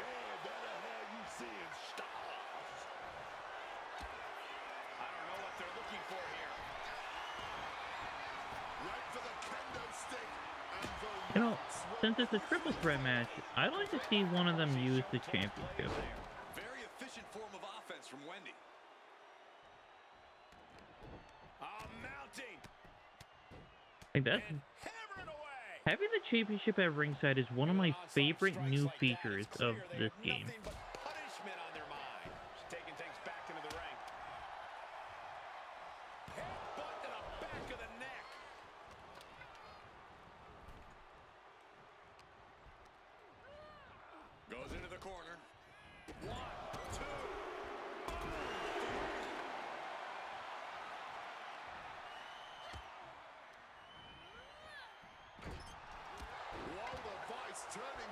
man, that'll have you seeing stars. I don't know what they're looking for here. Right for the kendo stick. And the You know, since it's a triple threat match, I'd like to see one of them use the championship. Very efficient form of offense from Wendy. Mounting. Like that's having the championship at ringside is one of my favorite new features of this game. Punishment on their mind. She's taking things back into the ring. Headbutt to the back of the neck. Goes into the corner. 1, 2.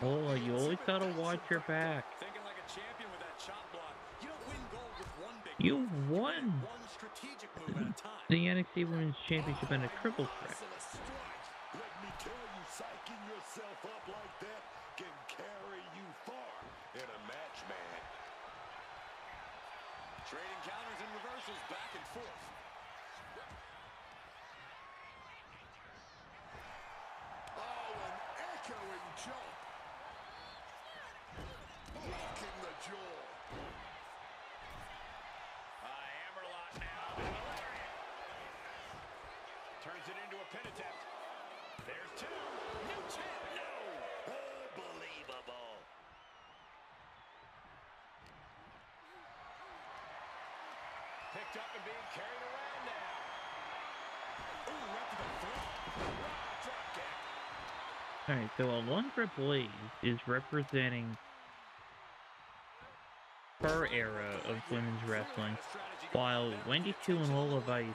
Oh, you always gotta watch your back. Thinking like a champion with that chop block. You don't win gold with one big You move. won One strategic move at a time. the NXT Women's Championship in a triple threat. Let me tell you, psyching yourself up like that can carry you far in a match, man. Trading counters and reversals back and forth. Oh, an echoing chop. Locking the jaw. Hammerlock now. Lariat. Turns it into a pin attempt. There's 2. New champ. No. Unbelievable. Picked up and being carried around now. Ooh, right to the throat. Drop kick. Alright, so Alundra Blaze is representing her era of women's wrestling, while Wendy Choo and Lola Vice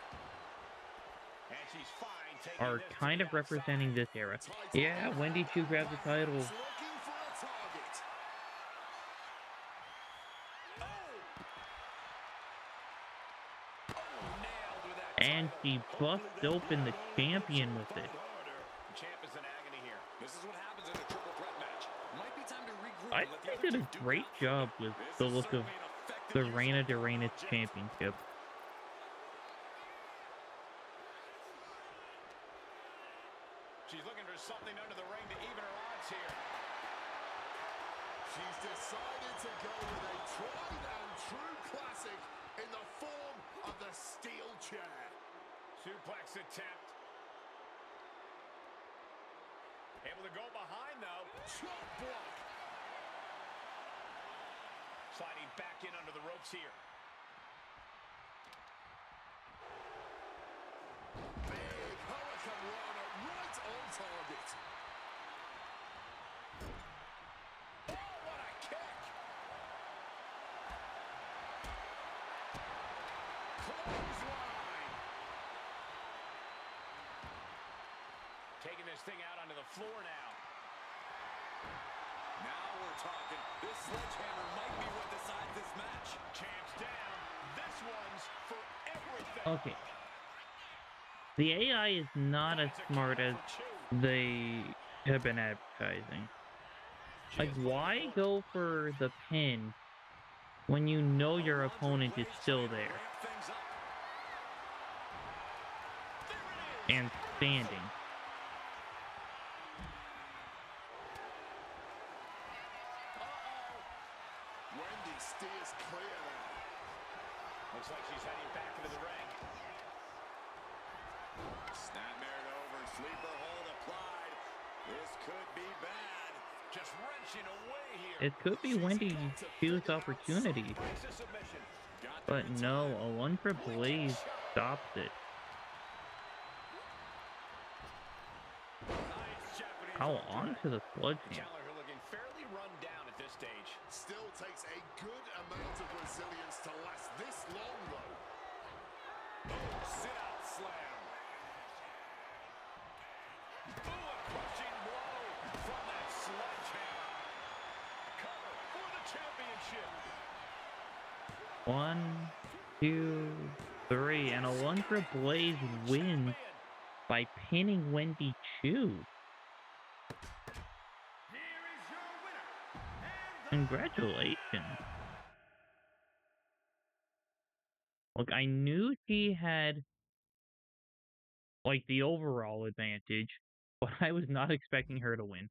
And she's fine taking are this to kind the of representing this era. Yeah, Wendy Choo grabbed the title. Looking for a target. nailed with that And she busts open the champion with it. champ is in agony here. This is what happens in a triple threat match. Might be time to regroup I and let the think other they did two a duke great out. job with the This is look of certainly an effective the use Reina of de the Reinas object. Championship. She's looking for something under the ring to even her odds here. She's decided to go with a tried and true classic in the form of the steel chair. Suplex attempt. Able to go behind, though. Chop block. Sliding back in under the ropes here. Big Hurricane Rana right on target. Oh, what a kick! Clothesline! Taking this thing out onto the floor now. Now we're talking. This sledgehammer might be what decides this match. Champs down. This one's for everything. Okay. The AI is not as smart as they have been advertising. Like, why go for the pin when you know your opponent is still there and standing? Wendy steers clear now. Looks like she's heading back into the ring. Snapmare over, sleeper hold applied. This could be bad. Just wrenching away here. It could be Wendy Chu's opportunity, Breaks the submission. Got but the no, retire. a one for Blaze stops it. Nice Japanese How arm on drag. to the sledgehammer? Chandler looking fairly run down at this stage. Still takes a good amount of resilience to last this long, though. Sit out slam. Ooh, a crushing blow from that sledgehammer. Cover for the championship. 1, 2, 3, and a one for Blaze wins by pinning Wendy Chu. Here is your winner, and the Congratulations. Look, I knew she had, like, the overall advantage, but I was not expecting her to win.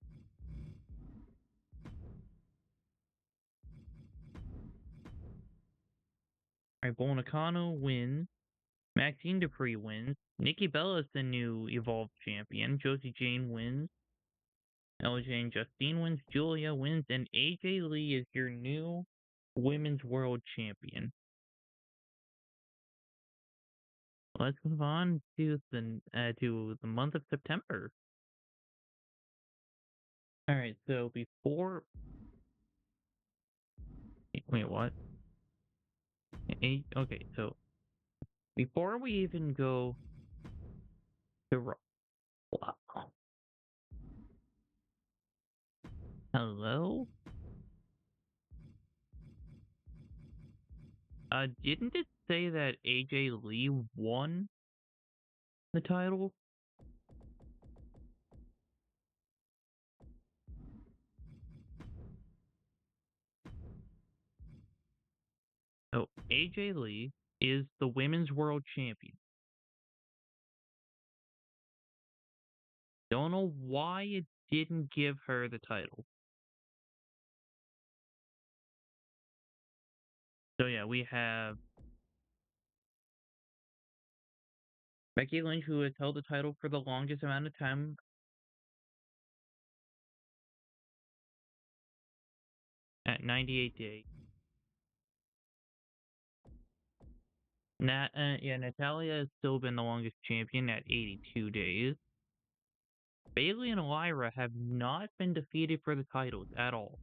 Alright, Bull Nakano wins. Maxine Dupree wins. Nikki Bella is the new Evolved champion. Josie Jane wins. LJ and Justine wins. Julia wins. And AJ Lee is your new Women's World Champion. Let's move on to the month of September. Alright, so before... Wait, what? Okay, so before we even go to Wow. Hello? Didn't it say that AJ Lee won the title? So AJ Lee is the Women's World Champion. Don't know why it didn't give her the title. So yeah, we have Becky Lynch, who has held the title for the longest amount of time. At 98 days. Natalia has still been the longest champion at 82 days. Bayley and Lyra have not been defeated for the titles at all.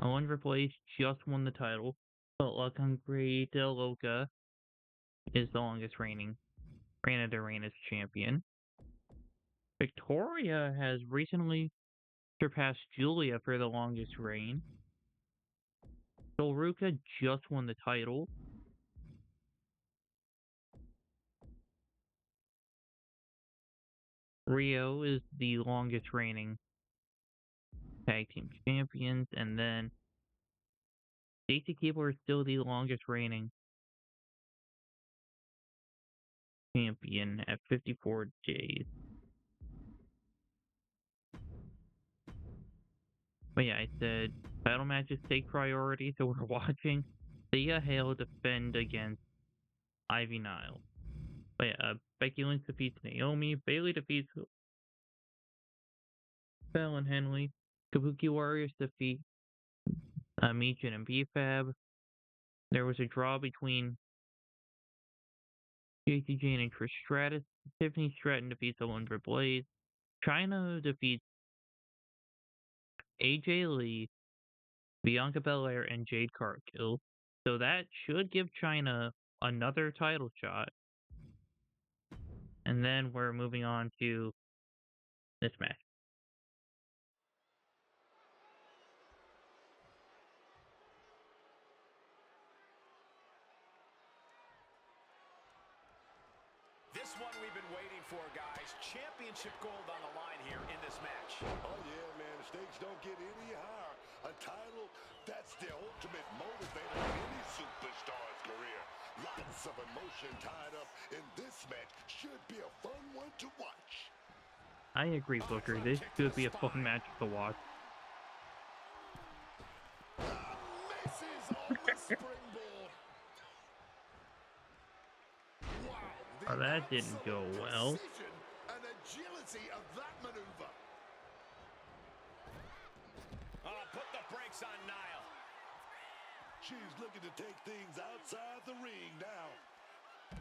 Owens Place just won the title, but La Congreta Loca is the longest reigning Reina de Reinas champion. Victoria has recently surpassed Julia for the longest reign. Dolruka just won the title. Rio is the longest reigning tag team champions, and then Stacy Keibler is still the longest reigning champion at 54 days. But yeah, I said title matches take priority, so we're watching Thea Hale defend against Ivy Nile. But yeah, Becky Lynch defeats Naomi. Bayley defeats Fallon Henley. Kabuki Warriors defeat Michin and BFAB. There was a draw between JT Jane and Trish Stratus. Tiffany Stratton defeats Alundra Blaze. China defeats AJ Lee, Bianca Belair, and Jade Cargill. So that should give China another title shot. And then we're moving on to this match. This one we've been waiting for, guys. Championship gold on the line here in this match. Oh, yeah, man. The stakes don't get any higher. A title, that's the ultimate motivator in any superstar's career. Lots of emotion tied up in this match. Should be a fun one to watch. I agree, Booker. This could be a fun match to watch. Misses on the springboard. Wow, Oh, that didn't go well. precision and agility of that maneuver. Put the brakes on Nile. She's looking to take things outside the ring now.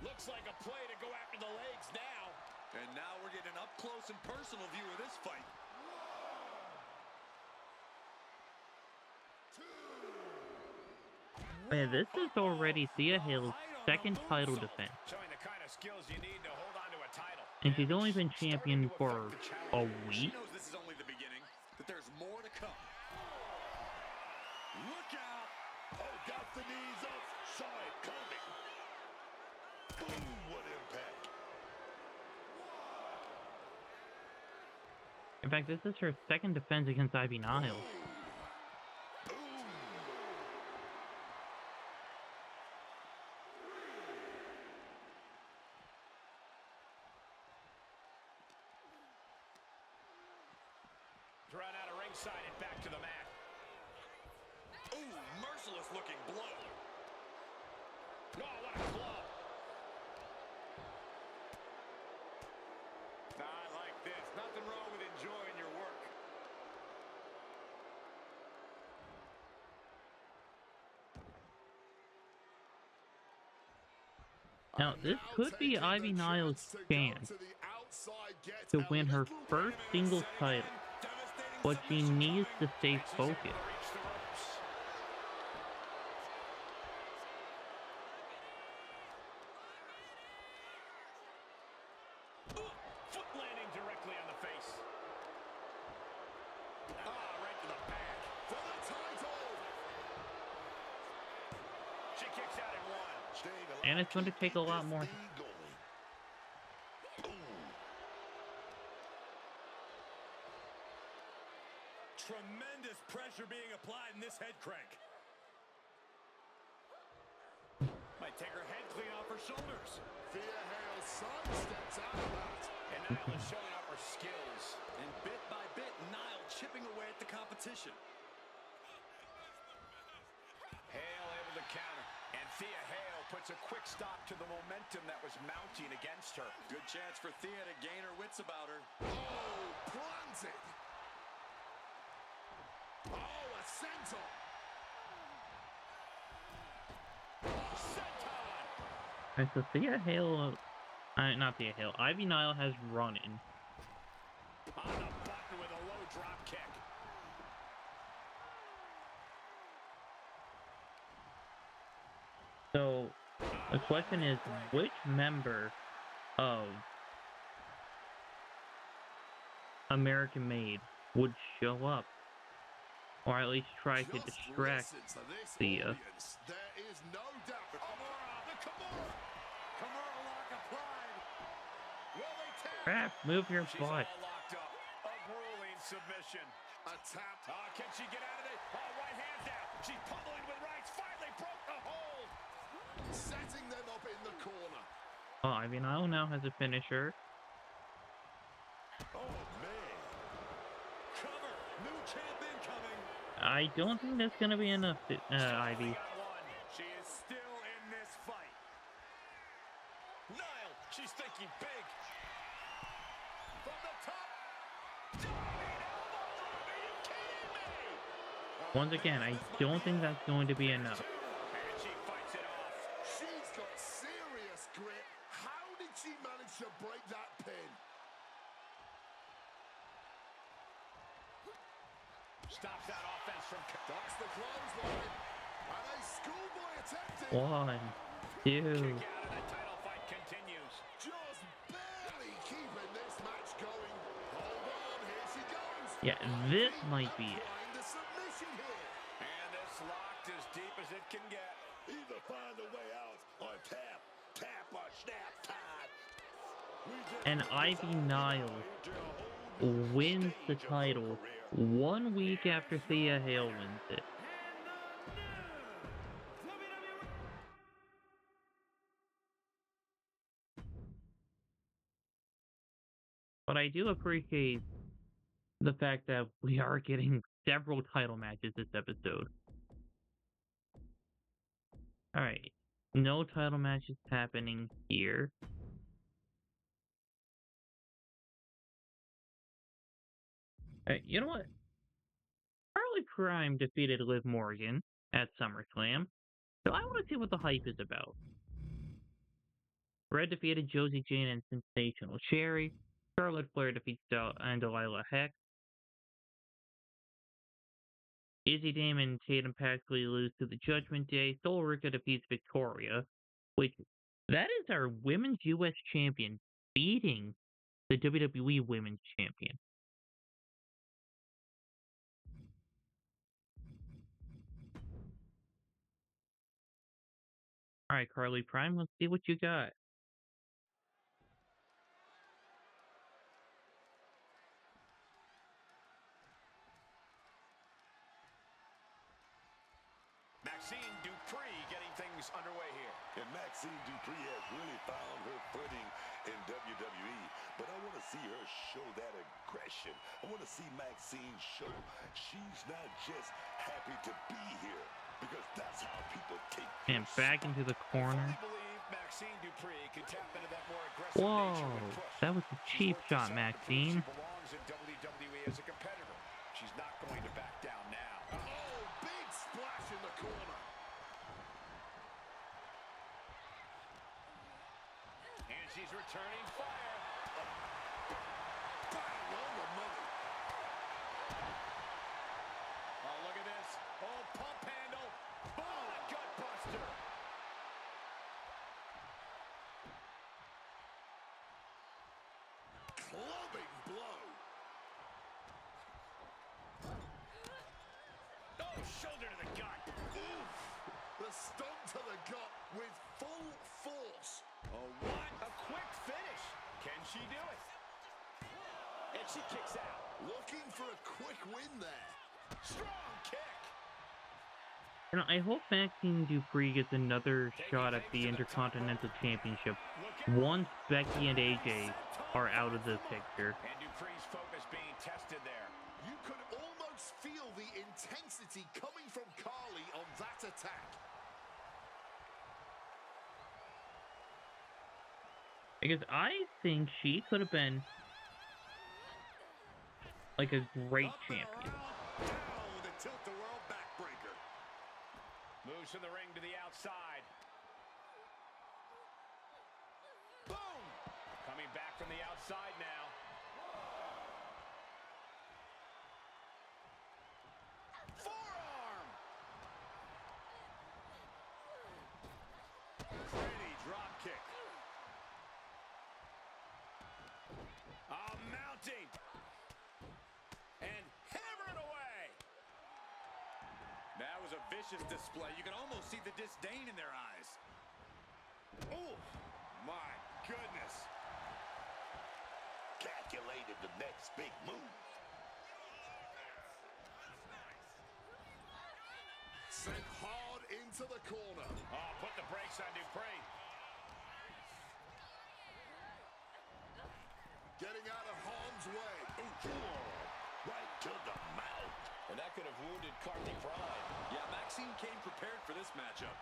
Looks like a play to go after the legs now. And now we're getting an up-close and personal view of this fight. Man, this is already Thea Hale's second title defense. Showing the kind of skills you need to hold on to a title. And she's only been champion for a She week. knows this is only the beginning, that there's more to come. Look out! Oh, got the knees up. Saw it coming. Boom, what impact. In fact, this is her second defense against Ivy Nile. Drawn out of ringside and back to the mat. Ooh, merciless looking blow. Oh, what a club. I like this. Nothing wrong with enjoying your work. Now, this could be Ivy Nile's chance to win her first singles title, but she needs to stay focused. Foot landing directly on the face. Right to the back. For the title. She kicks out at one. And it's going to take a lot more. Tremendous pressure being applied in this head crank. Might take her head clean off her shoulders. Thea Hale sidesteps out of that. And Nile is showing off her skills. And bit by bit, Nile chipping away at the competition. Hale able to counter. And Thea Hale puts a quick stop to the momentum that was mounting against her. Good chance for Thea to gain her wits about her. Oh, planted. Oh, a senton. Alright, so Thea Hale, not Thea Hale, Ivy Nile has run in. On the button with a low drop kick. So, the question is, which member of American Made would show up? Or at least try to Just distract listen to this Thea. audience. There is no doubt. Kimura, the Kimura. Kimura lock applied. Will they tap? Crap, move your She's butt. all locked up. A grueling submission. A tap. Can she get out of it? Right hand down. She's pummeling with rights. Finally broke the hold. Setting them up in the corner. Oh, Ivy Nile now has a finisher. Oh, man. Cover. New champ incoming. I don't think that's gonna be enough, Ivy. She is still in this fight. Nile She's thinking big. From the top. Diving elbow drop. Are you kidding me? Once again, I don't think that's going to be enough. And she fights it off. She's got serious grit. How did she manage to break that pin? Stops that offense from... That's the clothesline. And a schoolboy attempting. 1, 2. Kick out and the title fight continues. Just barely keeping this match going. Hold on, here she goes. Yeah, this might be it. Applying the submission here. And it's locked as deep as it can get. Either find a way out or tap or snap time. And Ivy Niles wins the title 1 week after Thea Hale wins it. But I do appreciate the fact that we are getting several title matches this episode. Alright, no title matches happening here. Alright, you know what? Harley Prime defeated Liv Morgan at SummerSlam, so I want to see what the hype is about. Red defeated Josie Jane and Sensational Sherry. Charlotte Flair defeats Delilah Hex. Izzy Dame and Tatum Paxley lose to the Judgment Day. Sol Rica defeats Victoria, which that is our Women's U.S. Champion beating the WWE Women's Champion. Alright, Carly Prime, let's see what you got. Maxine Dupree getting things underway here. And Maxine Dupree has really found her footing in WWE. But I want to see her show that aggression. I want to see Maxine show she's not just happy to be here. Because that's how people take And back into the corner. I believe Maxine Dupree can tap into that more aggressive Whoa, nature and push. that was a cheap shot, Maxine. She belongs in WWE as a competitor. She's not going to back down now. Oh, big splash in the corner. And she's returning fire. Bang on the money. Oh, look at this. Oh, pump handle. Oh, a gut buster. Clubbing blow. Oh, shoulder to the gut. Oof. The stomp to the gut with full force. Oh, what a quick finish. Can she do it? And she kicks out. Looking for a quick win there. Strong kick. And I hope Maxine Dupree gets another shot at the Intercontinental Championship once Becky and AJ are out of the picture. And Dupree's focus being tested there. You could almost feel the intensity coming from Carly on that attack. Because I think she could have been like a great Up and champion. around, down with a tilt-the-world backbreaker. Moves from the ring to the outside. Boom! Coming back from the outside now. Forearm! Pretty drop kick. Mounting. And hammering away. That was a vicious display. You can almost see the disdain in their eyes. Oh, my goodness. calculated the next big move. Sent hard into the corner. Oh, put the brakes on Dupree. Getting out of harm's way. Right to the mouth. And that could have wounded Carly Prime. Yeah, Maxine came prepared for this matchup.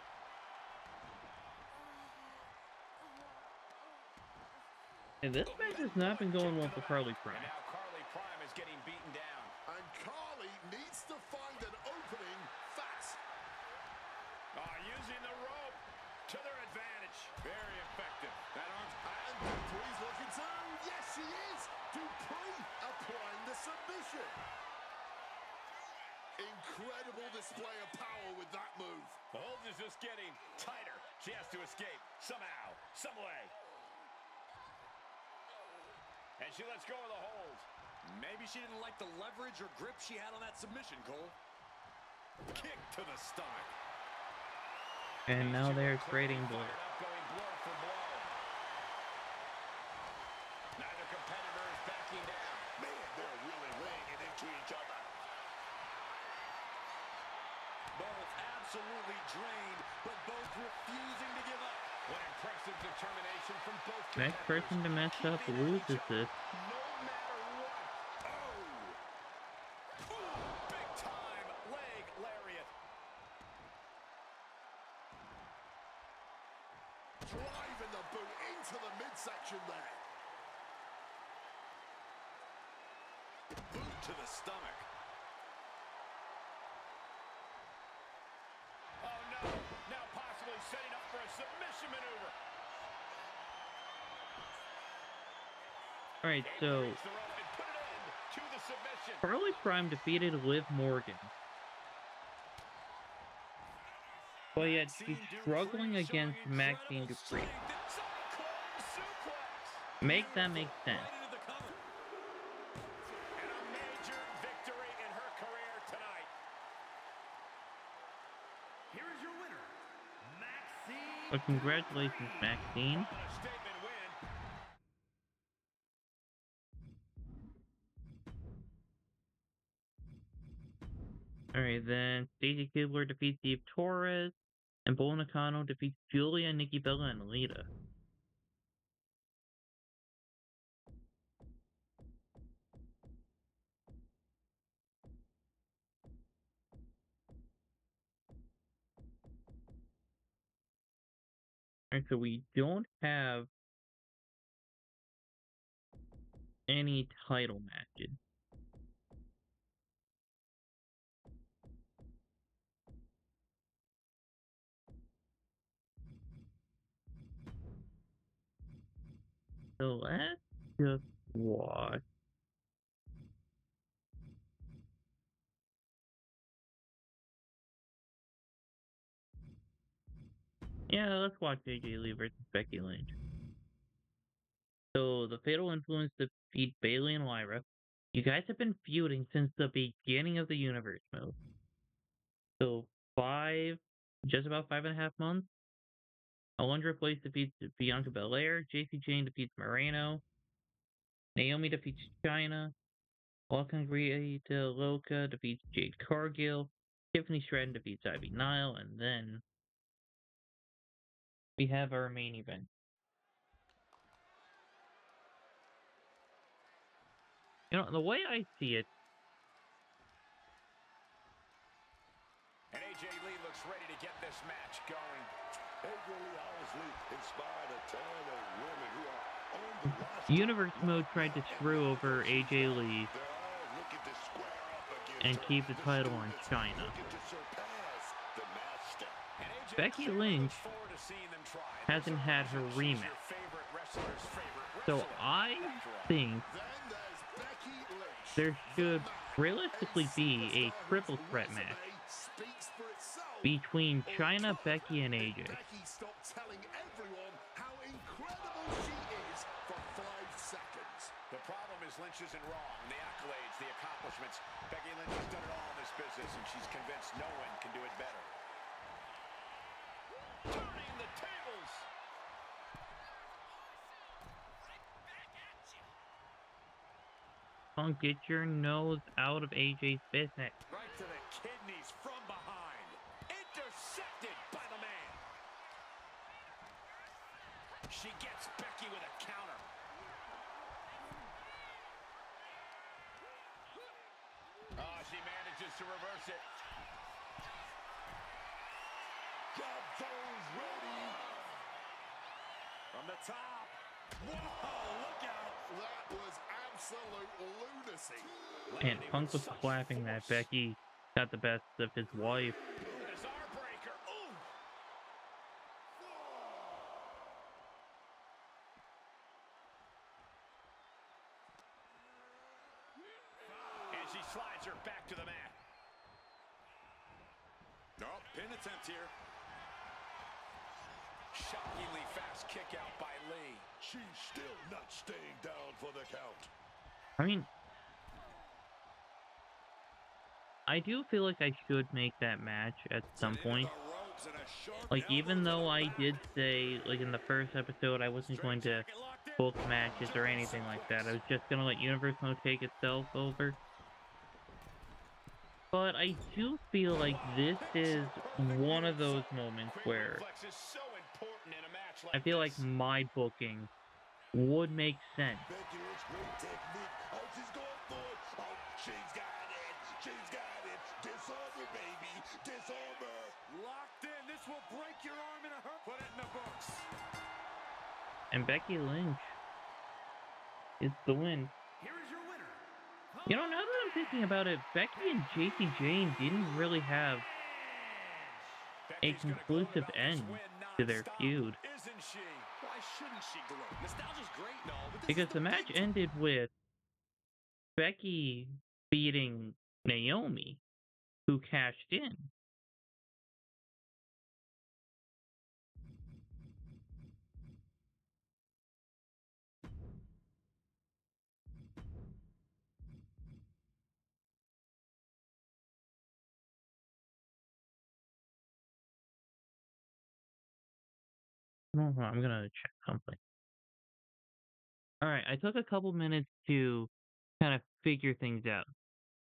And this match has not been going well for Carly Prime. And now Carly Prime is getting beaten down. And Carly needs to find an opening fast. Using the rope to their advantage. Very effective. That arm's... And Dupree's looking to. Yes, she is. Dupree applying the submission. Incredible display of power with that move. The hold is just getting tighter. She has to escape somehow, some way. And she lets go of the hold. Maybe she didn't like the leverage or grip she had on that submission, Cole. Kick to the stomach. And now they're trading blows. Going blow for blow. Neither competitor is backing down. Man, they're really laying it into each other. Both absolutely drained, but both refusing to give up. What impressive determination from both competitors. Next person to mess up loses this. No matter what. Oh! Ooh, big time leg lariat. Driving the boot into the midsection there. Boot to the stomach. Oh no, now possibly setting up for a submission maneuver. Alright, so Reach the rope and put an end to the submission. Carly Prime defeated Liv Morgan. But yet she's struggling against Maxine Dupree. Make that make sense. And a major victory in her career tonight. Here is your winner, Maxine. But congratulations, Maxine. Calling a statement win. Alright, then Stacey Kibler defeats Eve Torres, and Bull Nakano defeats Julia, Nikki Bella, and Lita. Alright, so we don't have any title matches. So let's just watch. Yeah, let's watch AJ Lee versus Becky Lynch. So the Fatal Influence defeat Bayley and Lyra. You guys have been feuding since the beginning of the universe mode. So just about 5.5 months. Alundra Blaze defeats Bianca Belair. JC Jane defeats Moreno. Naomi defeats Chyna. La Congrita Loca defeats Jade Cargill. Tiffany Stratton defeats Ivy Nile. And then we have our main event. You know, the way I see it, And AJ Lee looks ready to get this match going. AJ Lee honestly inspired a ton of women who are on the roster. Universe Mode tried to screw over AJ Lee They're all looking to square up against and her. keep the title on Students China. looking to surpass the master. And AJ Becky certainly Lynch looks forward to seeing them try. hasn't had her She's your rematch. favorite wrestler's favorite So wrestler, I after all. think Then there's Becky Lynch. there should The man, realistically be a superstar triple whose threat resume match speaks for itself. between Or Chyna, could Becky, and AJ. Becky stop telling everyone how incredible she is for 5 seconds. The problem is Lynch isn't wrong. The accolades, the accomplishments. Becky Lynch has done it all in this business, and she's convinced no one can do it better. Turning the tables. Punk, get your nose out of AJ's business. Right to the kidneys from behind. Intercepted by the man. She gets Becky with a counter. Oh, she manages to reverse it. Got those ready. From the top. Whoa, look That was absolute lunacy. And Punk was clapping that Becky got the best of his wife. Bizarre breaker. Ooh. And she slides her back to the mat. No, pin attempt here. Shockingly fast kick out by Lee. She's still not staying down for the count. I mean, I do feel like I should make that match at some point. Like, even though I did say, like, in the first episode, I wasn't going to book matches or anything like that. I was just going to let Universe Mode take itself over. But I do feel like this is one of those moments where I feel like my booking would make sense. Becky Lynch, great technique. Oh, she's going for it. Oh, she's got it. She's got it. Disarm her, baby. Disarm her. Locked in. This will break your arm in a hurt. Put it in the books. And Becky Lynch is the win. Here is your winner. You know, now that I'm thinking about it, Becky and JC Jane didn't really have a conclusive end to their feud. Isn't she? Why shouldn't she glow? Nostalgia's great and all, but this Because is the match big ended with Becky beating Naomi, who cashed in. Hold on, I'm gonna check something. Alright, I took a couple minutes to kind of figure things out.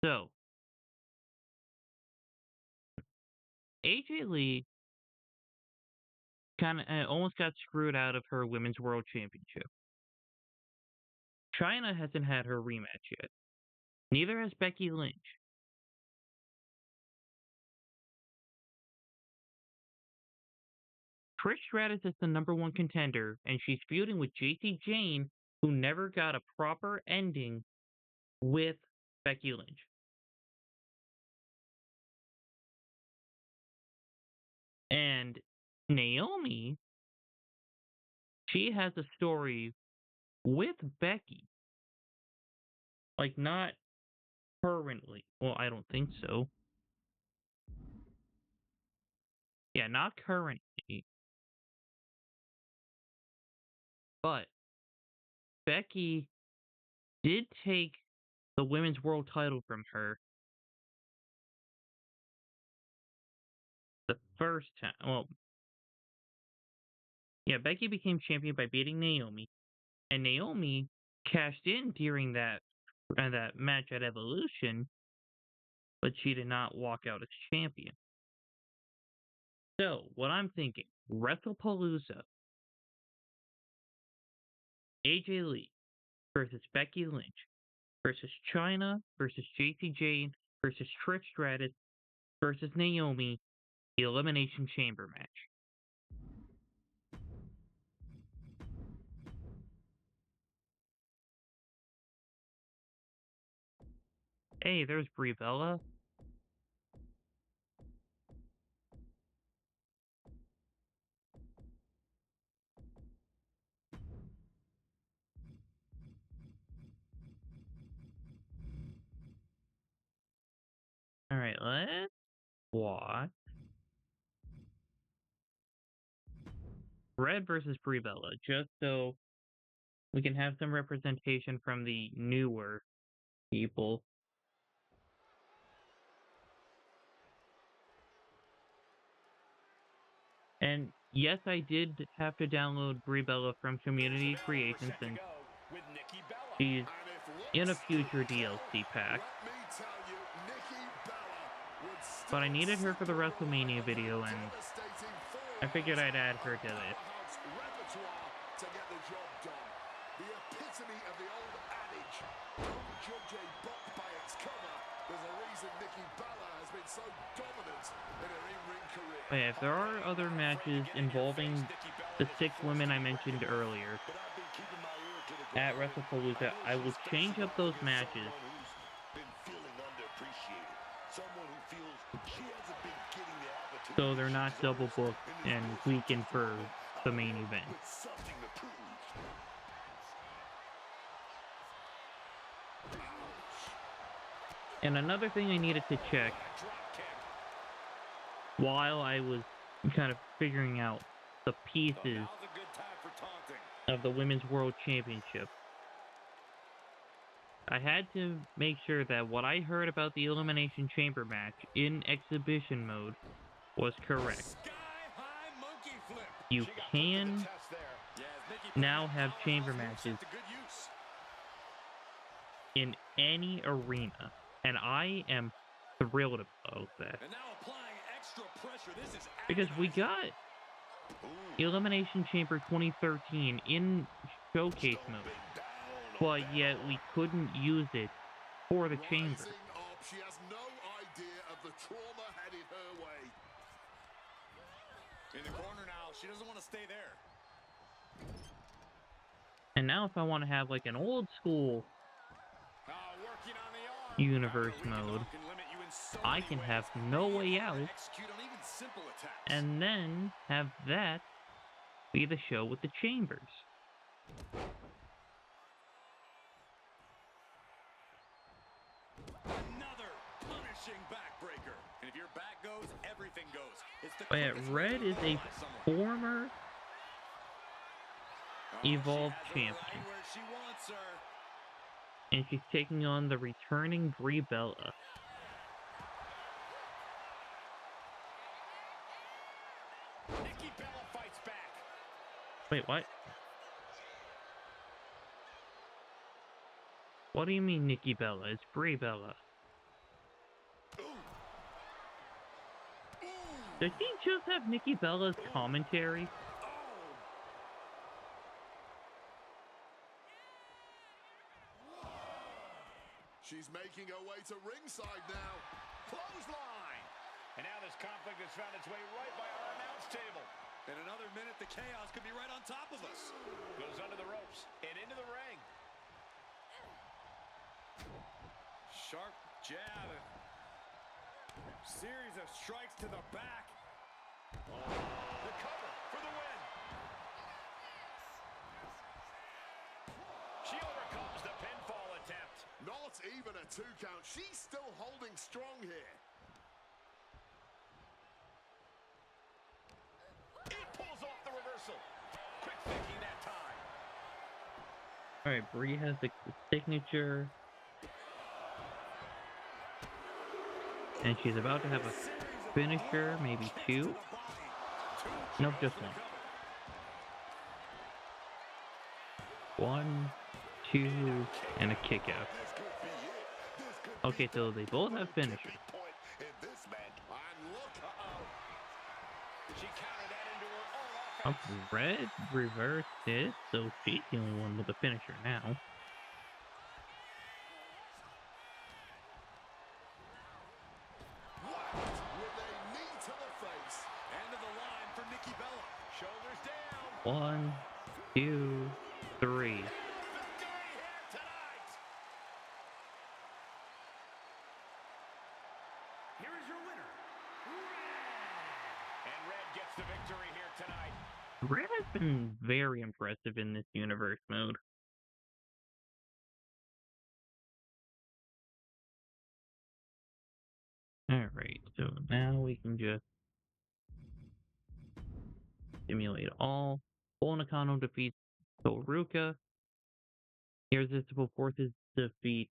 So, AJ Lee kind of almost got screwed out of her Women's World Championship. Chyna hasn't had her rematch yet. Neither has Becky Lynch. Trish Stratus is the #1 contender, and she's feuding with JC Jane, who never got a proper ending with Becky Lynch. And Naomi, she has a story with Becky. Like, not currently. Well, I don't think so. Yeah, not currently. But Becky did take the Women's World title from her the first time. Well, yeah, Becky became champion by beating Naomi, and Naomi cashed in during that match at Evolution, but she did not walk out as champion. So, what I'm thinking, WrestlePalooza, AJ Lee versus Becky Lynch versus Chyna versus JC Jane versus Trish Stratus versus Naomi, the Elimination Chamber match. Hey, there's Brie Bella. Alright, let's watch Red versus Brie Bella, just so we can have some representation from the newer people. And yes, I did have to download Brie Bella from Community Creations, and she's in a future DLC pack. But I needed her for the WrestleMania video, and I figured I'd add her to this. But yeah, if there are other matches involving the 6 women I mentioned earlier, at WrestlePalooza. I will change up those matches. Been feeling underappreciated. Someone who feels she hasn't been getting the opportunity So they're not she double deserves, booked and and this girl seems weakened just a for woman the out main here event. with something to prove. And another thing I needed to check while I was kind of figuring out the pieces of the Women's World Championship, I had to make sure that what I heard about the Elimination Chamber match in exhibition mode was correct. You can now have chamber matches in any arena, and I am thrilled about that. Because we got Elimination Chamber 2013 in showcase mode, but yet we couldn't use it for the chamber. Rising up, she has no idea of the trauma headed her way. In the corner now, she doesn't want to stay there. And now if I want to have like an old school Working on the arm. universe mode, I can have No Way Out Execute on even simple attacks. and then have that be the show with the chambers. Another punishing backbreaker. And if your back goes, everything goes. It's the But yeah, quickest Red way is to a neutralize someone. former Evolved She has her champion, right where she wants her. and she's taking on the returning Brie Bella. Nikki Bella fights back. Wait, what? What do you mean Nikki Bella? It's Brie Bella. Did he just have Nikki Bella's commentary? She's making her way to ringside now. Clothesline. And now this conflict has found its way right by our announce table. In another minute, the chaos could be right on top of us. Goes under the ropes and into the ring. Sharp jab. Series of strikes to the back. The cover for the win. She overcomes the pinfall attempt. Not even a 2 count. She's still holding strong here. It pulls off the reversal. Quick thinking that time. Alright, Brie has the signature. And she's about to have a finisher, maybe 2? Nope, just 1. 1, 2, and a kick out. Okay, so they both have finishers. She countered that into her own offense. Red reversed it, so she's the only one with a finisher now. With a knee to the face. End of the line for Nikki Bella. Shoulders down. 1, 2, 3. Victory here tonight. Here is your winner, And Red gets the victory here tonight. Red has been very impressive in this universe mode. Alright, so now we can just simulate all. Bull Nakano defeats Toruka. Irresistible Forces defeat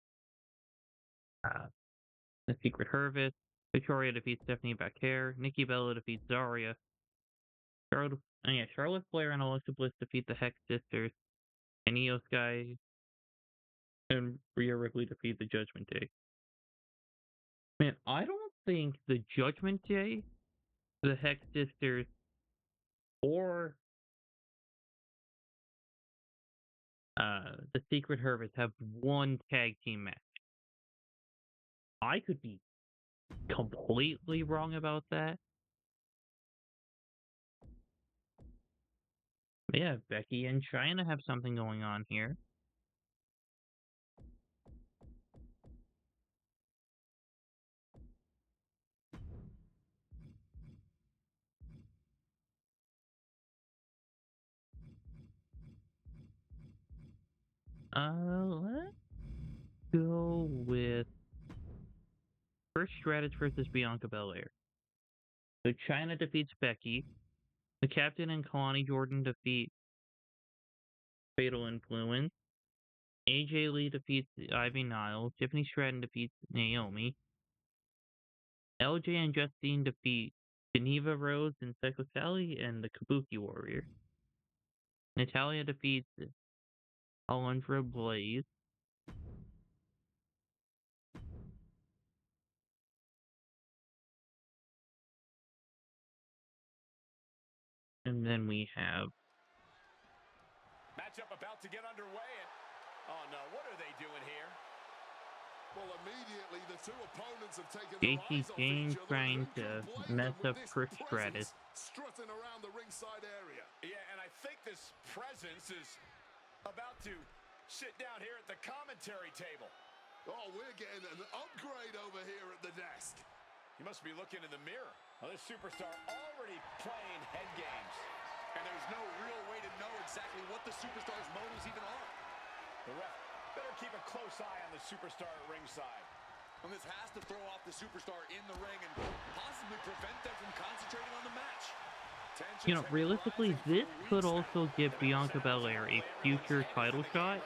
the Secret Hervis. Victoria defeats Stephanie Bacare. Nikki Bella defeats Zarya. Charlotte Flair and Alexa Bliss defeat the Hex Sisters. And Io Sky and Rhea Ripley defeat the Judgment Day. Man, I don't think the Judgment Day, the Hex Sisters, or the Secret Hervis have one tag team match. I could be completely wrong about that. But yeah, Becky and China have something going on here. Let's go with Trish Stratus versus Bianca Belair. So China defeats Becky. The Captain and Kalani Jordan defeat Fatal Influence. AJ Lee defeats Ivy Niles. Tiffany Stratton defeats Naomi. LJ and Justine defeat Geneva Rose and Psycho Sally and the Kabuki Warrior. Natalia defeats Alundra Blaze. And then we have Matchup about to get underway. And, oh no, what are they doing here? Well, immediately the two opponents have taken their J.T. eyes off Jane each other. trying Who to can blame mess them up with this Trish Stratus. presence strutting around the ringside area? Yeah, and I think this presence is about to sit down here at the commentary table. Oh, we're getting an upgrade over here at the desk. You must be looking in the mirror. Well, this superstar already playing head games. And there's no real way to know exactly what the superstar's motives even are. The ref better keep a close eye on the superstar at ringside. And this has to throw off the superstar in the ring and possibly prevent them from concentrating on the match. You know, realistically, this could also give Bianca Belair a future title shot.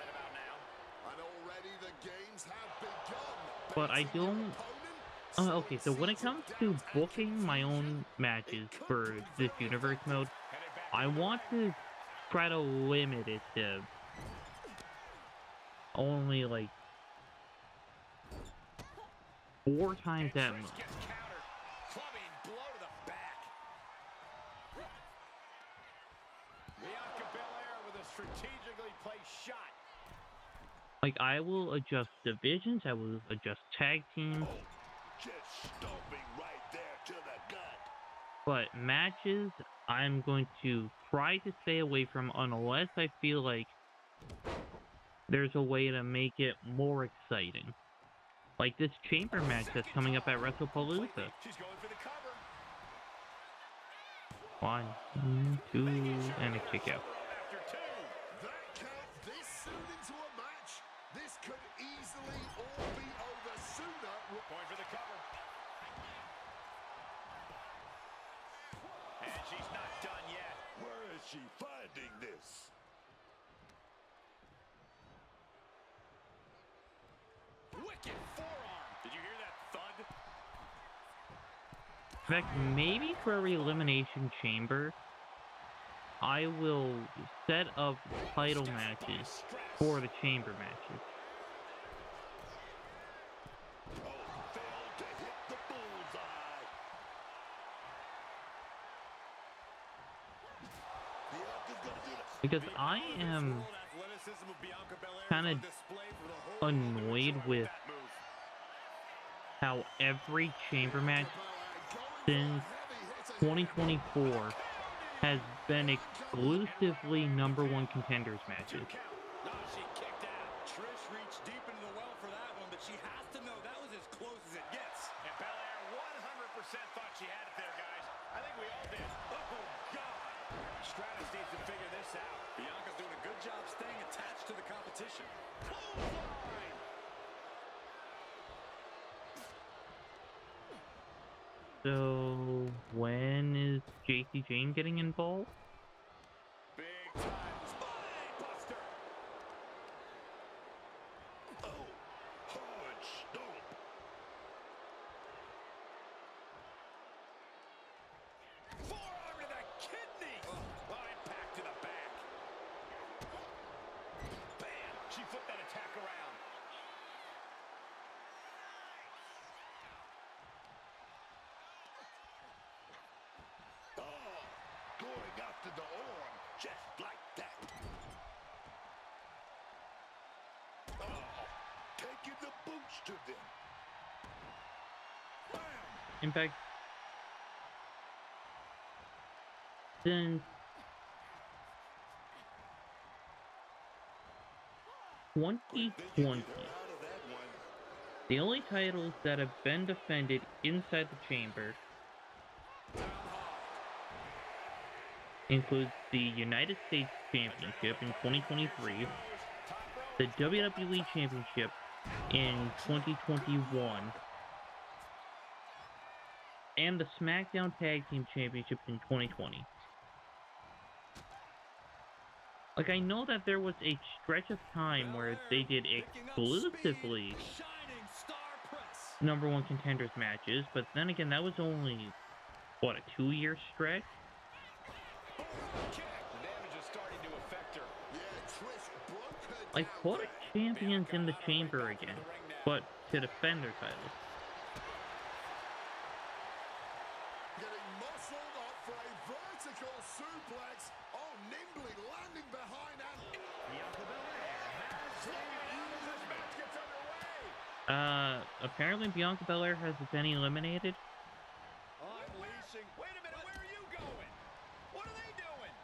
And already the games have begun. But I don't... okay, so when it comes to booking my own matches for this universe mode, I want to try to limit it to only, like, 4 times that much. Clubbing blow to the back. Bianca Belair with a strategically placed shot. Like, I will adjust divisions, I will adjust tag teams. Just stomping right there to the gut. But matches, I'm going to try to stay away from unless I feel like there's a way to make it more exciting. Like this chamber match that's coming up at WrestlePalooza. She's going for the cover. 1, 2, and a kick out. After 2. That count this soon into a match. This could easily all be over sooner. Going for the cover. And she's not done yet. Where is she finding this? Wicked forearm. Did you hear that thud? In fact, maybe for a elimination chamber, I will set up title matches for the chamber matches. Oh, failed to hit the bullseye. Bianca's gonna do the Because I am kind of annoyed with how every chamber match since 2024 has been exclusively #1 contenders matches. No, she kicked out. Trish reached deep into the well for that one, but she has to know that was as close as it gets. And Belair 100% thought she had it there, guys. I think we all did. Oh, God. Stratus needs to figure this out. Bianca's doing a good job staying attached to the competition. Clothesline. So, when is JC Jane getting involved? Big time spine buster. oh, hard stomp. Forearm to the kidney. Oh, impact to the back. Bam. She flipped that attack around. Oh, going after the arm, just like that. Oh, taking the boots to them. Bam! In fact, since 2020, the only titles that have been defended inside the chamber includes the United States Championship in 2023, the WWE Championship in 2021 and the SmackDown Tag Team Championships in 2020. Like, I know that there was a stretch of time where they did exclusively number one contenders matches, but then again, that was only, what, a 2-year stretch? Like, put champions in the chamber again, but to defend their titles. Getting muscled up for a vertical suplex. Oh, nimbly landing behind and... Apparently Bianca Belair has been eliminated. Unleashing. Wait a minute, where are you going? What are they doing?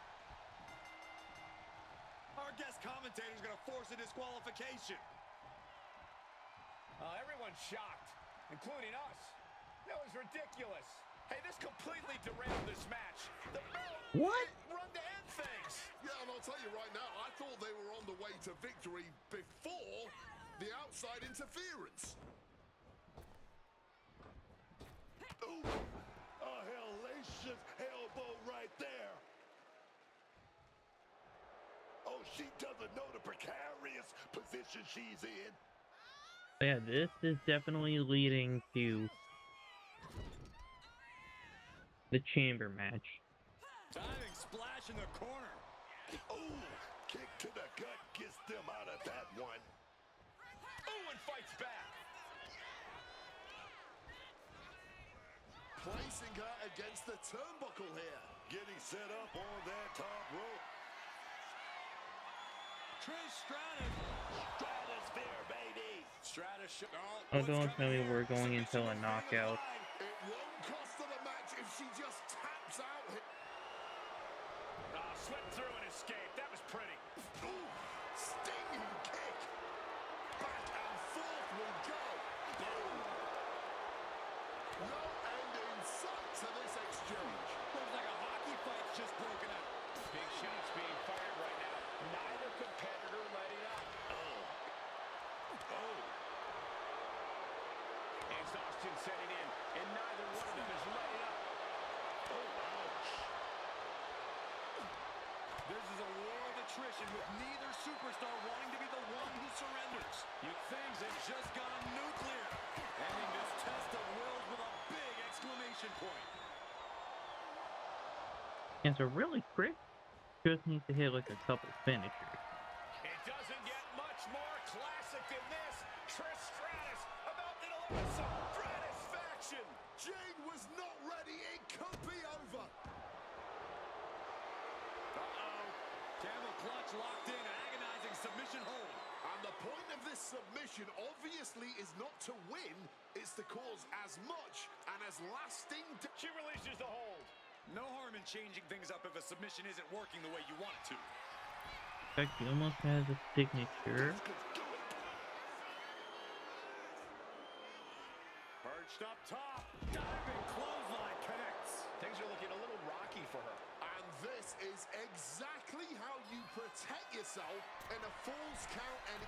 Our guest commentator's gonna force a disqualification. Everyone's shocked, including us. That was ridiculous. Hey, this completely derailed this match. The bell What? run to end things. Yeah, and I'll tell you right now, I thought they were on the way to victory before the outside interference. Ooh, a hellacious elbow right there. Oh, she doesn't know the precarious position she's in. Yeah, this is definitely leading to the chamber match. Diving splash in the corner. Ooh, kick to the gut gets them out of that one. Ooh, and fights back. Placing her against the turnbuckle here. Getting set up on that top rope. Trish Stratus. Stratosphere, baby. Stratus. Oh, don't tell me we're going until a knockout. It won't cost her the match if she just taps out. Slipped through and escaped. That was pretty. Ooh, stinging kick. Back and forth will go. Boom. No end in sight to this exchange. Looks like a hockey fight's just broken out. Big shots being fired right now. Neither competitor letting up. Exhaustion setting in, and neither one of them is letting up. Oh, ouch. This is a war of attrition with neither superstar wanting to be the one who surrenders. Things have just gone nuclear. Ending this test of wills with a big exclamation point. And so really, Chris just needs to hit like a couple finishers. It doesn't get much more classic than this. Trish Stratus about to deliver some Stratusfaction. Jane was not ready. It could be over. Camel clutch locked in, agonizing submission hold. And the point of this submission obviously is not to win, it's to cause as much and as lasting... She releases the hold. No harm in changing things up if a submission isn't working the way you want it to. In fact, he almost has a signature. Perched up top. Diving clothesline connects. Things are looking a little rocky for her. And this is exactly how you protect yourself in a falls count and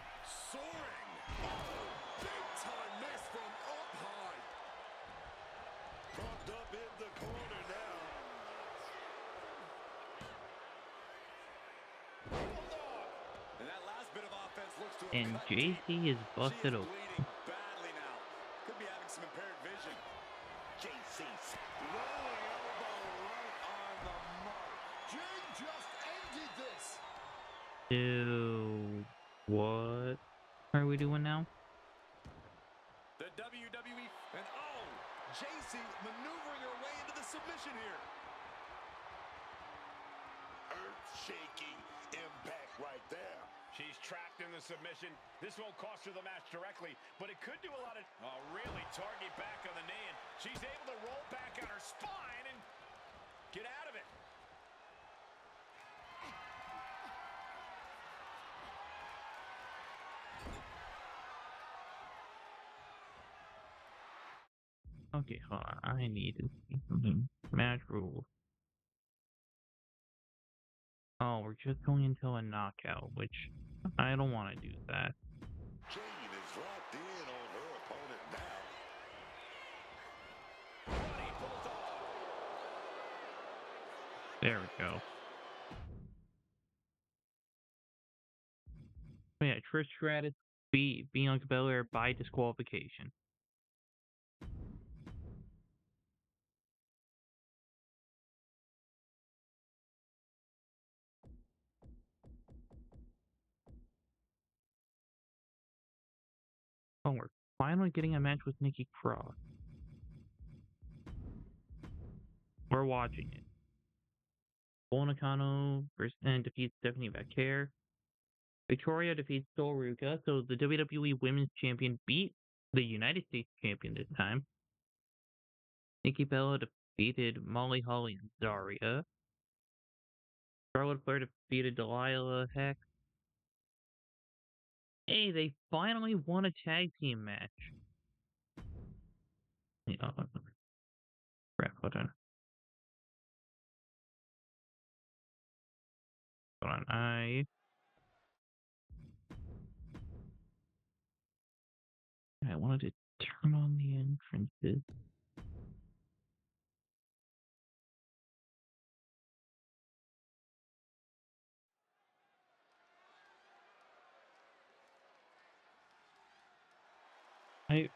Soaring. oh, big time miss from up high. Pumped up in the corner now. Bulldog. And that last bit of offense looks to have And cut JC deep. is busted She is open. bleeding badly now. Could be having some impaired vision. JC's Rolling elbow right on the mark. Jane just ended this. So, what are we doing now? The WWE. And oh, JC maneuvering her way into the submission here. earth-shaking impact right there. She's trapped in the submission. This won't cost her the match directly, but it could do a lot of... Oh, really target back on the knee, and she's able to roll back on her spine and get out of it. Okay, hold on. I need to see something. Match rules. Oh, we're just going until a knockout, which I don't want to do that. Jane is locked in on her opponent now. Money pulls off. There we go. Oh, yeah, Trish Stratus beat Bianca Belair by disqualification. Oh, we're finally getting a match with Nikki Cross. We're watching it. Bull Nakano defeats Stephanie Vaquer. Victoria defeats Soruka, so the WWE Women's Champion beat the United States Champion this time. Nikki Bella defeated Molly Holly and Zarya. Charlotte Flair defeated Delilah Hex. Hey, they finally won a tag team match. Yeah, crap, hold on. Hold on, I wanted to turn on the entrances.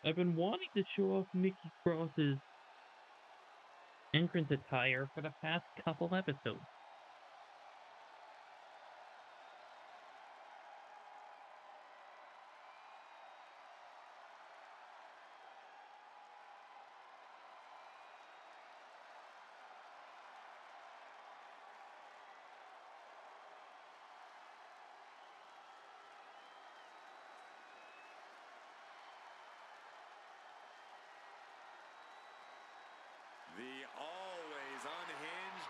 I've been wanting to show off Nikki Cross's entrance attire for the past couple episodes. The always unhinged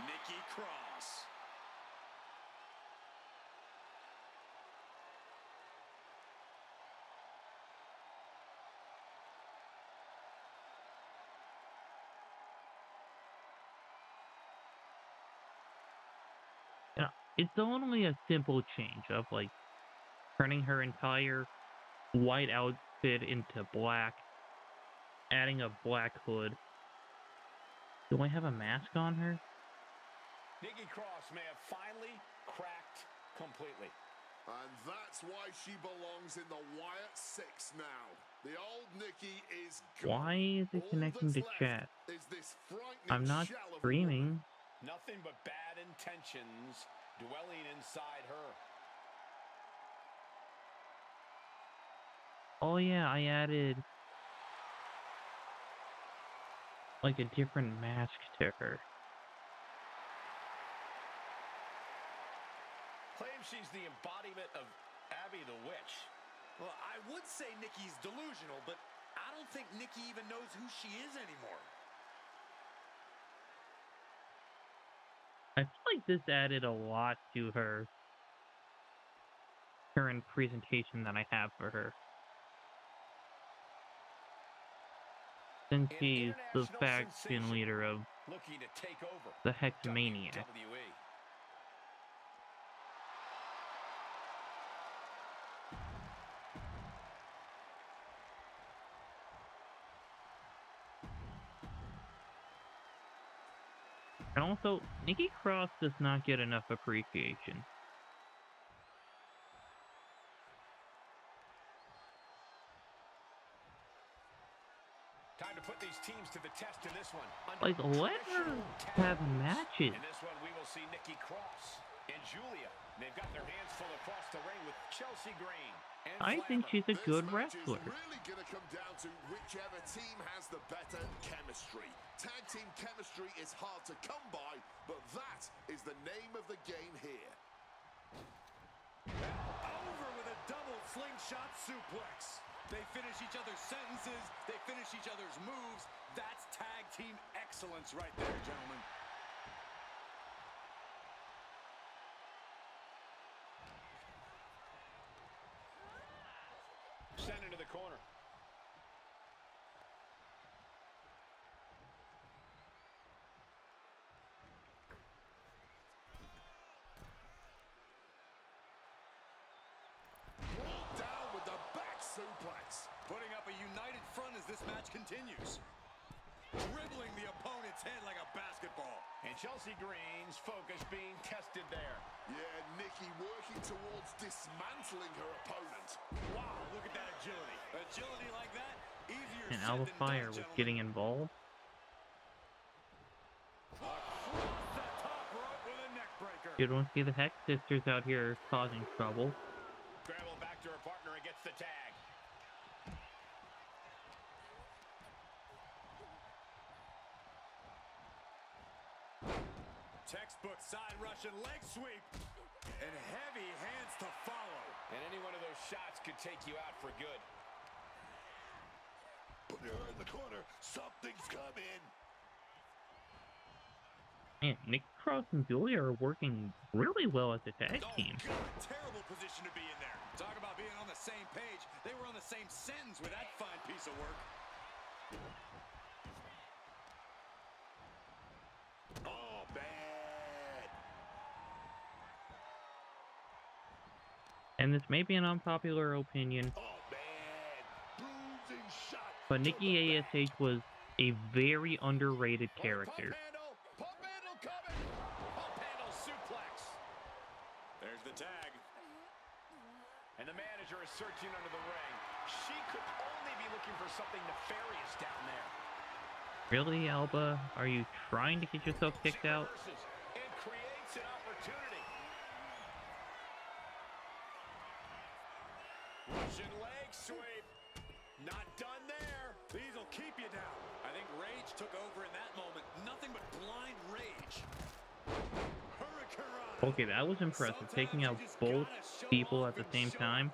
Nikki Cross. You know, it's only a simple change of like turning her entire white outfit into black, adding a black hood. Do I have a mask on her? Nikki Cross may have finally cracked completely. And that's why she belongs in the Wyatt Six now. The old Nikki is gone. Why is it All connecting that's to left chat? is this frightening I'm not shell of a woman. streaming. Nothing but bad intentions dwelling inside her. Oh yeah, I added like a different mask to her. Claims she's the embodiment of Abby the Witch. Well, I would say Nikki's delusional, but I don't think Nikki even knows who she is anymore. I feel like this added a lot to her current presentation that I have for her. Since An she's the international faction sensation leader of looking to take over the Hexamaniac. WWE. And also, Nikki Cross does not get enough appreciation. Time to put these teams to the test in this one. Like, let her have matches. In this one, we will see Nikki Cross and Julia. They've got their hands full across the ring with Chelsea Green. And I think Flammer. she's a This good match wrestler. is really going to come down to whichever team has the better chemistry. Tag team chemistry is hard to come by, but that is the name of the game here. Over with a double slingshot suplex. They finish each other's sentences. They finish each other's moves. That's tag team excellence right there, gentlemen. Sent into the corner. this match continues. Dribbling the opponent's head like a basketball. And Chelsea Green's focus being tested there. Yeah, Nikki working towards dismantling her opponent. Wow, look at that agility. Agility like that, easier And said Alba than Fire done, was gentlemen. getting involved. Across the top rope with a neck breaker. You don't see the Hex Sisters out here causing trouble. Scramble back to her partner and gets the tag. Textbook side Russian leg sweep. And heavy hands to follow. And any one of those shots could take you out for good. Put her in the corner. Something's coming. Man, Nick Cross and Julia are working really well as a tag team. Oh, God, terrible position to be in there. Talk about being on the same page. They were on the same sentence with that fine piece of work. Oh, bad. And this may be an unpopular opinion, Oh, man. Bruising shot. but Nikki ASH was a very underrated character. Pump handle coming. Pump handle suplex. There's the tag. And the manager is searching under the ring. She could only be looking for something nefarious down there. Really, Alba? Are you trying to get yourself kicked She out? reverses and creates an opportunity. Russian leg sweep. Not done there. These will keep you down. I think rage took over in that moment. Nothing but blind rage. Hurricane. Okay, that was impressive, taking out both people at the same time.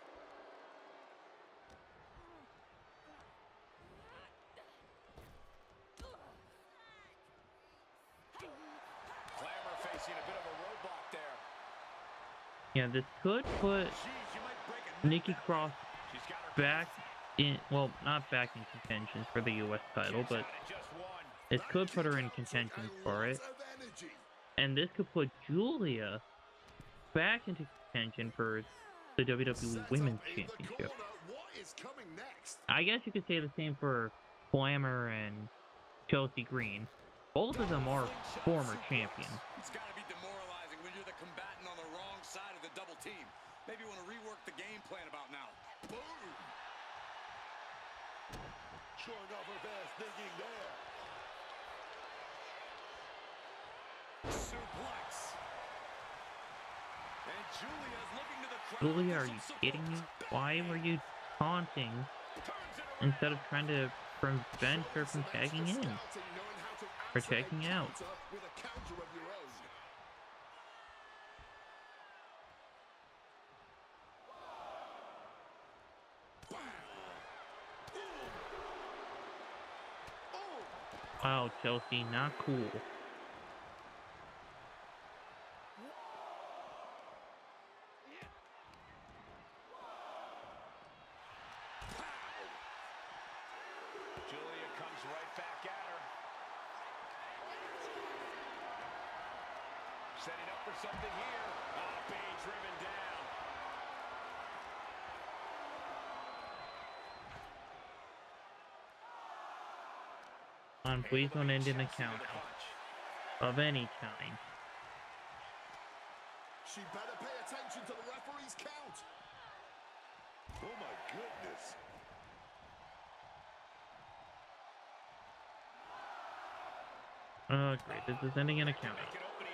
Glamour facing a bit of a roadblock there. Yeah, this could put Jeez, you might break a Nikki neck. Cross She's got her back in, well, not back in contention for the US title, kicks but out at just one. it could put her in That kick out contention took a for it. lot of energy. And this could put Julia back into contention for the WWE Set up Women's in the Championship. corner. What is coming next? I guess you could say the same for Glamour and Chelsea Green. Both of them are former champions. It's got to be demoralizing when you're the combatant on the wrong side of the double team. Maybe you want to rework the game plan about now. Boom! Showing off her best thinking there. Suplex. And Julia's looking to the crowd. Julia, for are some you support. kidding me? Why were you taunting Turns it around. instead of trying to prevent her from Showing some tagging extra in? scouting, knowing how to Or answer a tagging out. counter with a counter of your own. Wow, Chelsea, not cool. Julia comes right back at her. Setting up for something here. Being driven down. Please don't end in a Chelsea with count a punch. of any kind. She better pay attention to the referee's count. Oh, my goodness. Oh, great. This is ending in a count. Make an opening.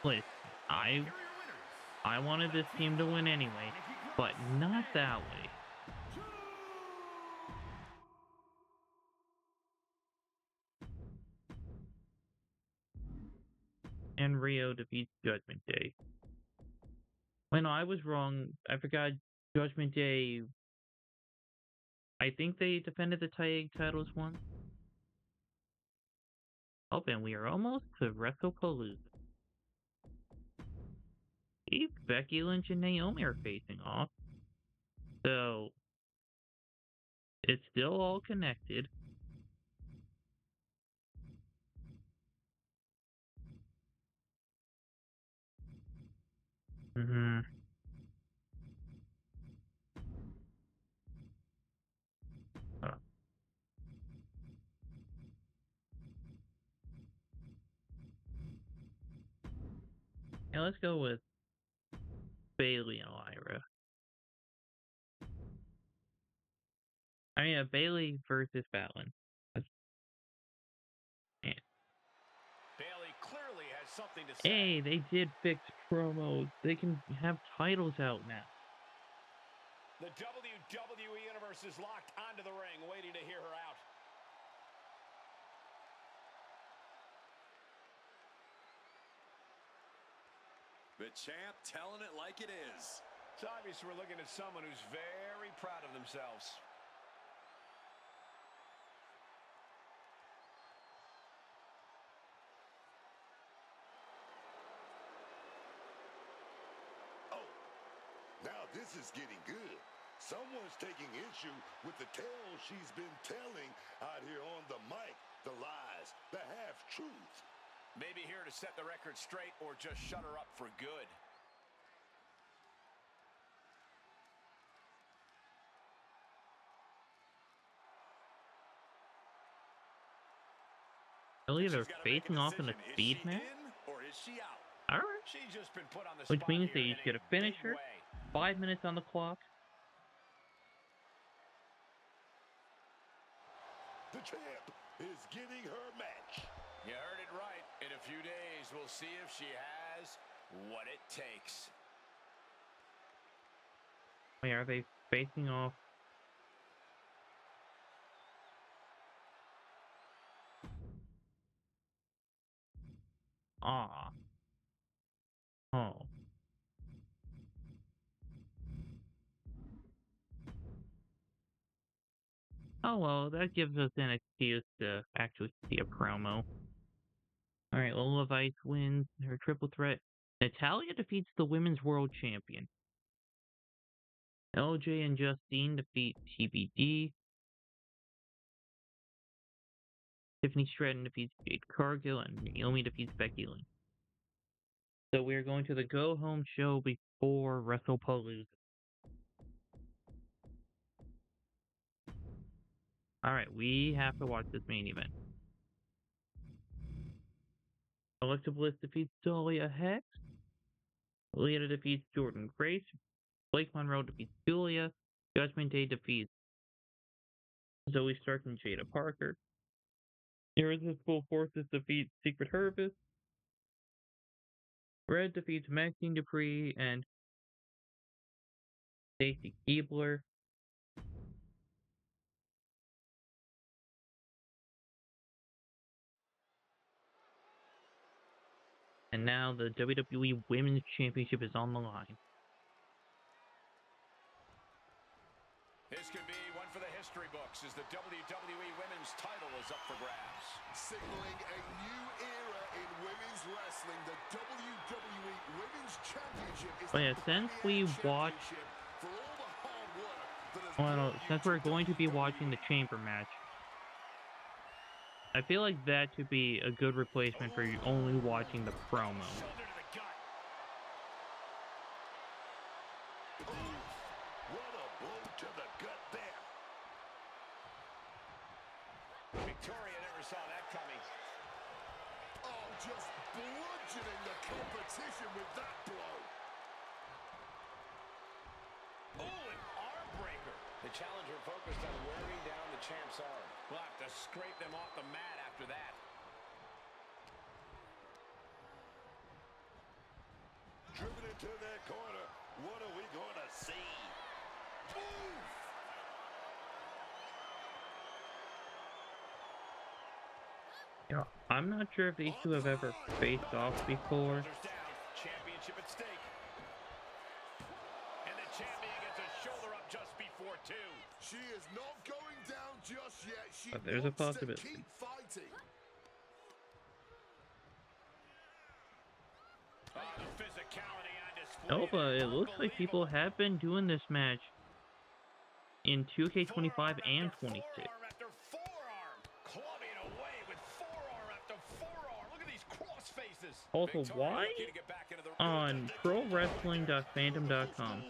Please, I wanted this team to win anyway, but not that way. And Rio defeats Judgment Day. Wait, no, I was wrong. I forgot Judgment Day. I think they defended the tag titles once. Oh, and we are almost to WrestlePalooza. See, Becky Lynch and Naomi are facing off. So, it's still all connected. Now let's go with Bailey and Lyra. I mean, Bailey versus Fallon. Bailey clearly has something to say. Hey, they did fix promos. They can have titles out now. The WWE Universe is locked onto the ring, waiting to hear her out. The champ telling it like it is. It's obvious we're looking at someone who's very proud of themselves. Oh, now this is getting good. Someone's taking issue with the tales she's been telling out here on the mic. The lies, the half-truth. Maybe here to set the record straight or just shut her up for good. Really, they're She's gotta make a facing off in a decision. speed Is she match? in or is she out? Alright. She's just been put on the Which spot means here they in get a a big finisher, way. 5 minutes on the clock. The champ is getting her match. You heard it right. In a few days, we'll see if she has what it takes. Wait, are they facing off? Ah. Oh. Oh well, that gives us an excuse to actually see a promo. Alright, Lola Vice wins her triple threat. Natalya defeats the Women's World Champion. LJ and Justine defeat TBD. Tiffany Stratton defeats Jade Cargill, and Naomi defeats Becky Lynch. So we're going to the go-home show before WrestlePalooza. Alright, we have to watch this main event. Alexa Bliss defeats Dahlia Hex. Lita defeats Jordan Grace. Blake Monroe defeats Julia. Judgment Day defeats Zoe Stark and Jada Parker. Irresistible Forces defeats Secret Harvest. Red defeats Maxine Dupree and Stacy Keibler. And now the WWE Women's Championship is on the line. This could be one for the history books as the WWE Women's title is up for grabs. Signaling a new era in women's wrestling, the WWE Women's Championship is But yeah, the since premier we watch, championship for all the hard work that has well, brought you since to we're going to be watching the WWE. Chamber match, I feel like that should be a good replacement for you only watching the promo. Shoulder to the gut. What a blow to the gut there. Victoria never saw that coming. Oh, just bludgeoning the competition with that blow. Oh, an arm breaker. The challenger focused on wearing down the champ's arm. We'll have to scrape them off the mat after that. Driven into that corner. What are we going to see? Oof! Yeah, I'm not sure if these two have ever faced off before. Shoulders down. Championship at stake. And the champion gets a shoulder up just before two. She is not going down just yet. She But there's a wants to possibility. keep fighting. Oh, the physicality on display. Oh, but it looks like people have been doing this match in 2K25 and 26. Forearm after forearm. Clubbing away with forearm after forearm. Look at these cross faces. Also, Victoria why looking to get back into the on ProWrestling.fandom.com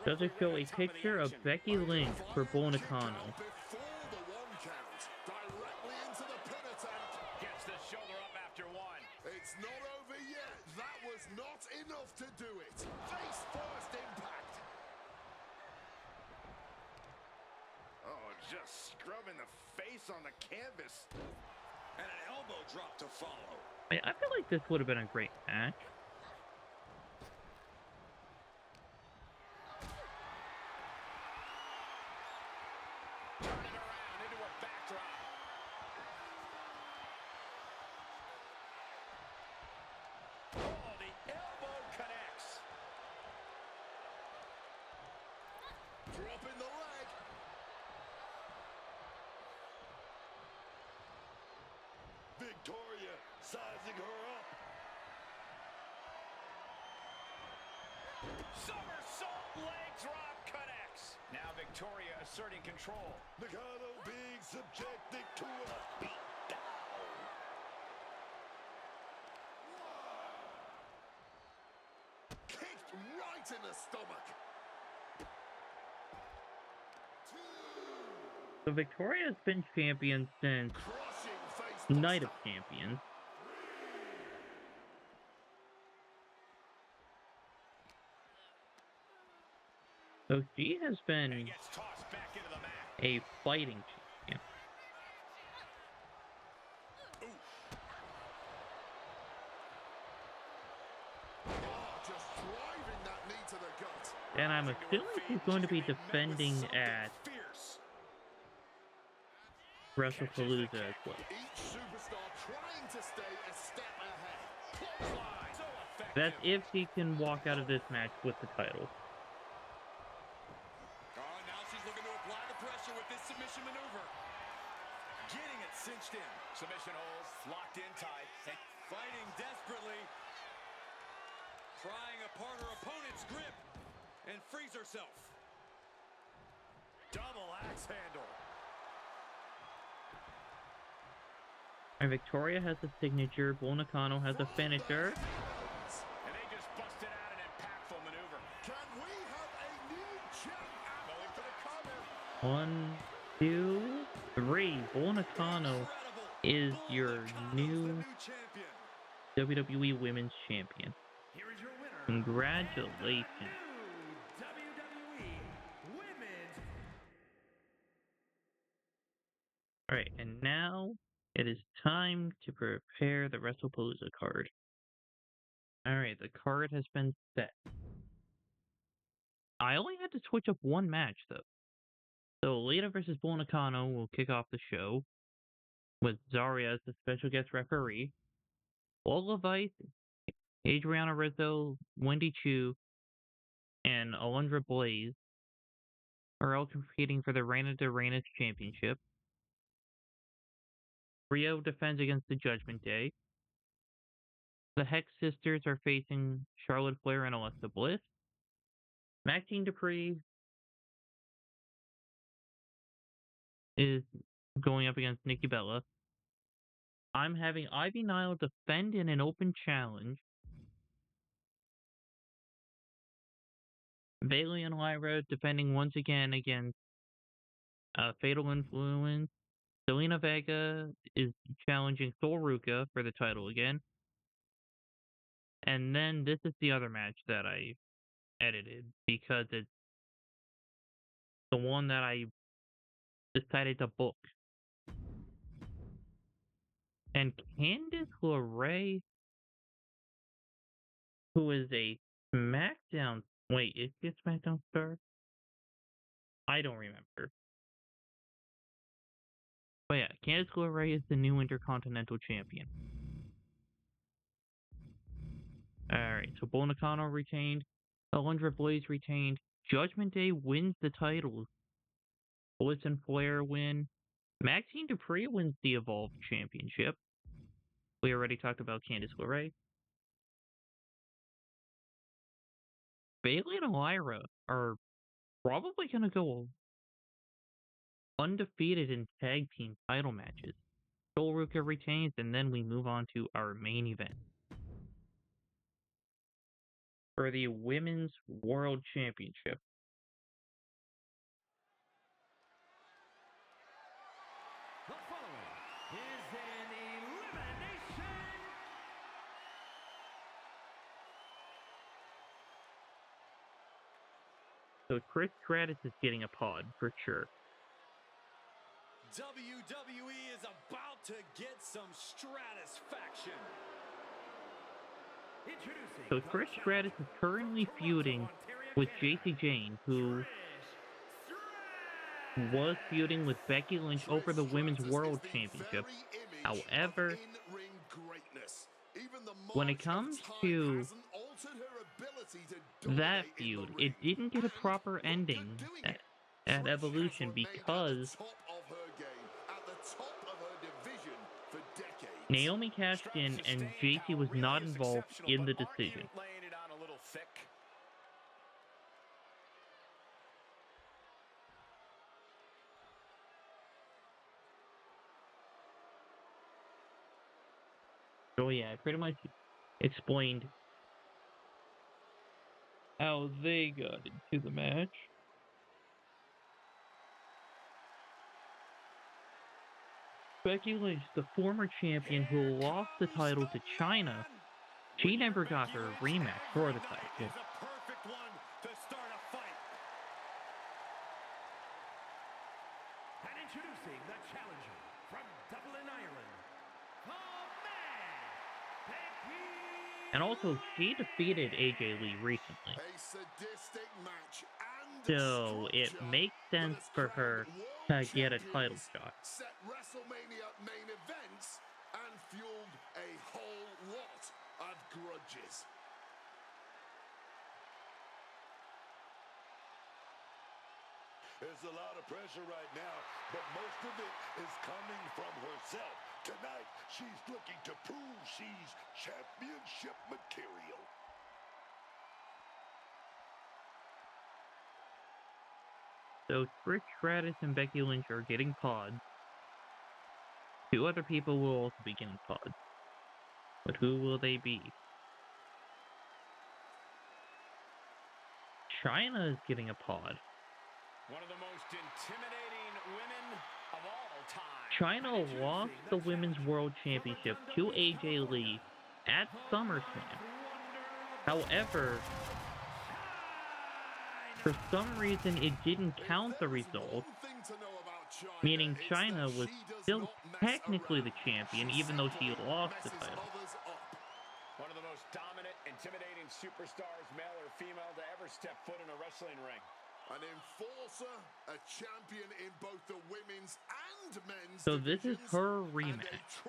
does it show a picture of Becky Lynch for Bull Nakano? Before the 1 count, directly into the pin attempt. Gets the shoulder up after one. It's not over yet. That was not enough to do it. Face first impact. Oh, just scrubbing the face on the canvas. And an elbow drop to follow. I feel like this would have been a great match. Turning around into a backdrop. Oh, the elbow connects. Dropping the leg. Victoria sizing her up. Somersault leg drop connects. Now Victoria asserting control. Nakano being subjected to a beatdown. Kicked right in the stomach. So Victoria has been champion since Crushing face Night of buster. Champions. So she has And been gets tossed back into the mat. a fighting champion. Oh, just driving that knee to the gut. And I'm Rising to her assuming feet, she's going to be met with defending something at fierce. WrestlePalooza as well. Each superstar trying to stay a step ahead. Clothesline. So effective. That's if she can walk out of this match with the title. Oh, now she's looking to apply the pressure with this submission maneuver. Getting it cinched in. Submission holds, locked in tight. And Fighting desperately. Prying apart her opponent's grip. And frees herself. double axe handle. And Victoria has a signature. Bull Nakano has a finisher. And they just busted out an impactful maneuver. Can we have a new champ? Going for the cover. 1, 2, 3. Bull Nakano Incredible. is Bull your Nakano's new the new champion. WWE Women's Champion. Here is your winner. Congratulations. And the new WWE Women's. Alright, and now it is time to prepare the WrestlePalooza card. Alright, the card has been set. I only had to switch up one match, though. So, Lita versus Bull Nakano will kick off the show, with Zarya as the special guest referee. Lola Vice, Adriana Rizzo, Wendy Chu, and Alundra Blaze are all competing for the Reina de Reinas Championship. Rio defends against the Judgment Day. The Hex Sisters are facing Charlotte Flair and Alexa Bliss. Maxine Dupree is going up against Nikki Bella. I'm having Ivy Nile defend in an open challenge. Bayley and Lyra defending once again against Fatal Influence. Selena Vega is challenging Sol Ruka for the title again. And then this is the other match that I edited because it's the one that I decided to book. And Candice LeRae, who is a SmackDown... Wait, is she a SmackDown star? I don't remember. But yeah, Candice LeRae is the new Intercontinental Champion. Alright, so Bull Nakano retained. Alundra Blaze retained. Judgment Day wins the titles. Bliss and Flair win. Maxine Dupree wins the Evolved Championship. We already talked about Candice LeRae. Bayley and Lyra are probably going to go undefeated in tag team title matches. Sol Ruka retains, and then we move on to our main event. For the Women's World Championship. The following is an elimination So Trish Stratus is getting a pod for sure. WWE is about to get some stratisfaction. Introducing So the Trish Stratus challenger is currently from feuding Toronto, Ontario, with Canada, JC Jane, who Trish was feuding with Becky Lynch over Trish the Women's Stratus is World the Championship. very image of However, in-ring greatness. Even the when it march comes of time to hasn't altered her ability to that dominate in the feud, it ring. didn't get a And proper look ending good doing it. at Trish has Evolution remained at the because top of her game, at the top of her division for decades. Naomi cashed in Stratus' and staying JC power was really not is involved exceptional, in but the aren't you decision. laying it on a little thick? So yeah, I pretty much explained how they got into the match. Becky Lynch, the former champion who Here lost the comes title the to China, man. she When you're never got Becky her Lynch, rematch for every the night title. is a perfect one to start a fight. and introducing the challenger from Dublin, Ireland, the man, Becky And also, she defeated Lynch. AJ Lee recently. A sadistic match and So it structure makes that sense has for crowned her world to get a title champions, shot. set WrestleMania main events, and fueled a whole lot of grudges. There's a lot of pressure right now, but most of it is coming from herself. Tonight, she's looking to prove she's championship material. So Trish Stratus and Becky Lynch are getting pods. Two other people will also be getting pods. But who will they be? China is getting a pod. One of the most intimidating women of all time. China lost the Women's World Championship to AJ Lee at SummerSlam. However, for some reason, it didn't If count the there is result, one thing to know about China, meaning it's China that was she does still not mess technically around. the champion, She even though she simply lost the messes title. others up. One of the most dominant, intimidating superstars, male or female, to ever step foot in a wrestling ring. An enforcer, a champion in both the women's and men's So this is divisions, her and a rematch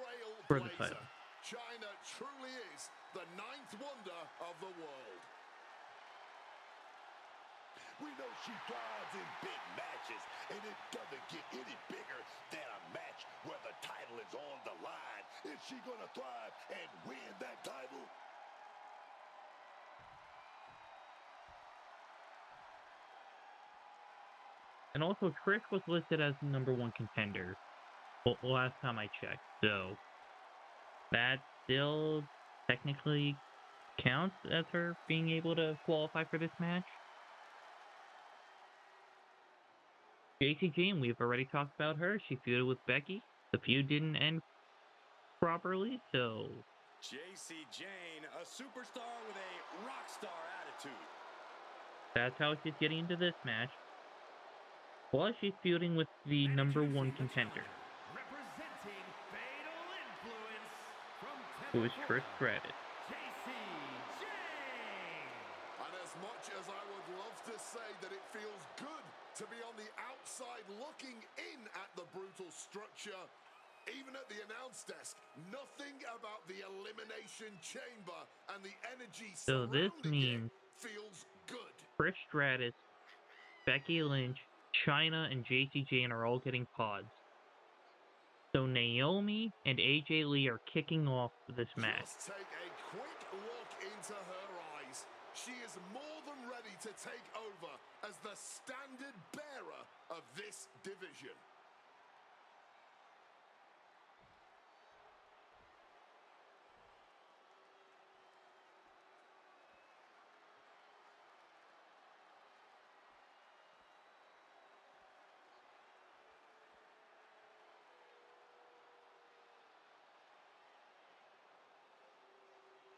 for the trailblazer. title. China truly is the ninth wonder of the world. We know she thrives in big matches, and it doesn't get any bigger than a match where the title is on the line. Is she gonna thrive and win that title? And also, Trish was listed as the #1 contender last time I checked, so that still technically counts as her being able to qualify for this match. JC Jane, we've already talked about her. She feuded with Becky. The feud didn't end properly, so JC Jane, a superstar with a rock star attitude. that's how she's getting into this match. Plus, she's feuding with the And #1 introducing the contender, challenger, representing Fatal Influence from who is Tampa, Trish Florida, Stratus. JC Jane. And as much as I would love to say that it feels good to be on the outside looking in at the brutal structure, even at the announce desk, nothing about the elimination chamber and the energy So this surrounding means it feels good. Trish Stratus, Becky Lynch, China, and JC Jane are all getting pods. So Naomi and AJ Lee are kicking off this match. Just take a quick look into her eyes. She is more than ready to take over as the standard bearer of this division.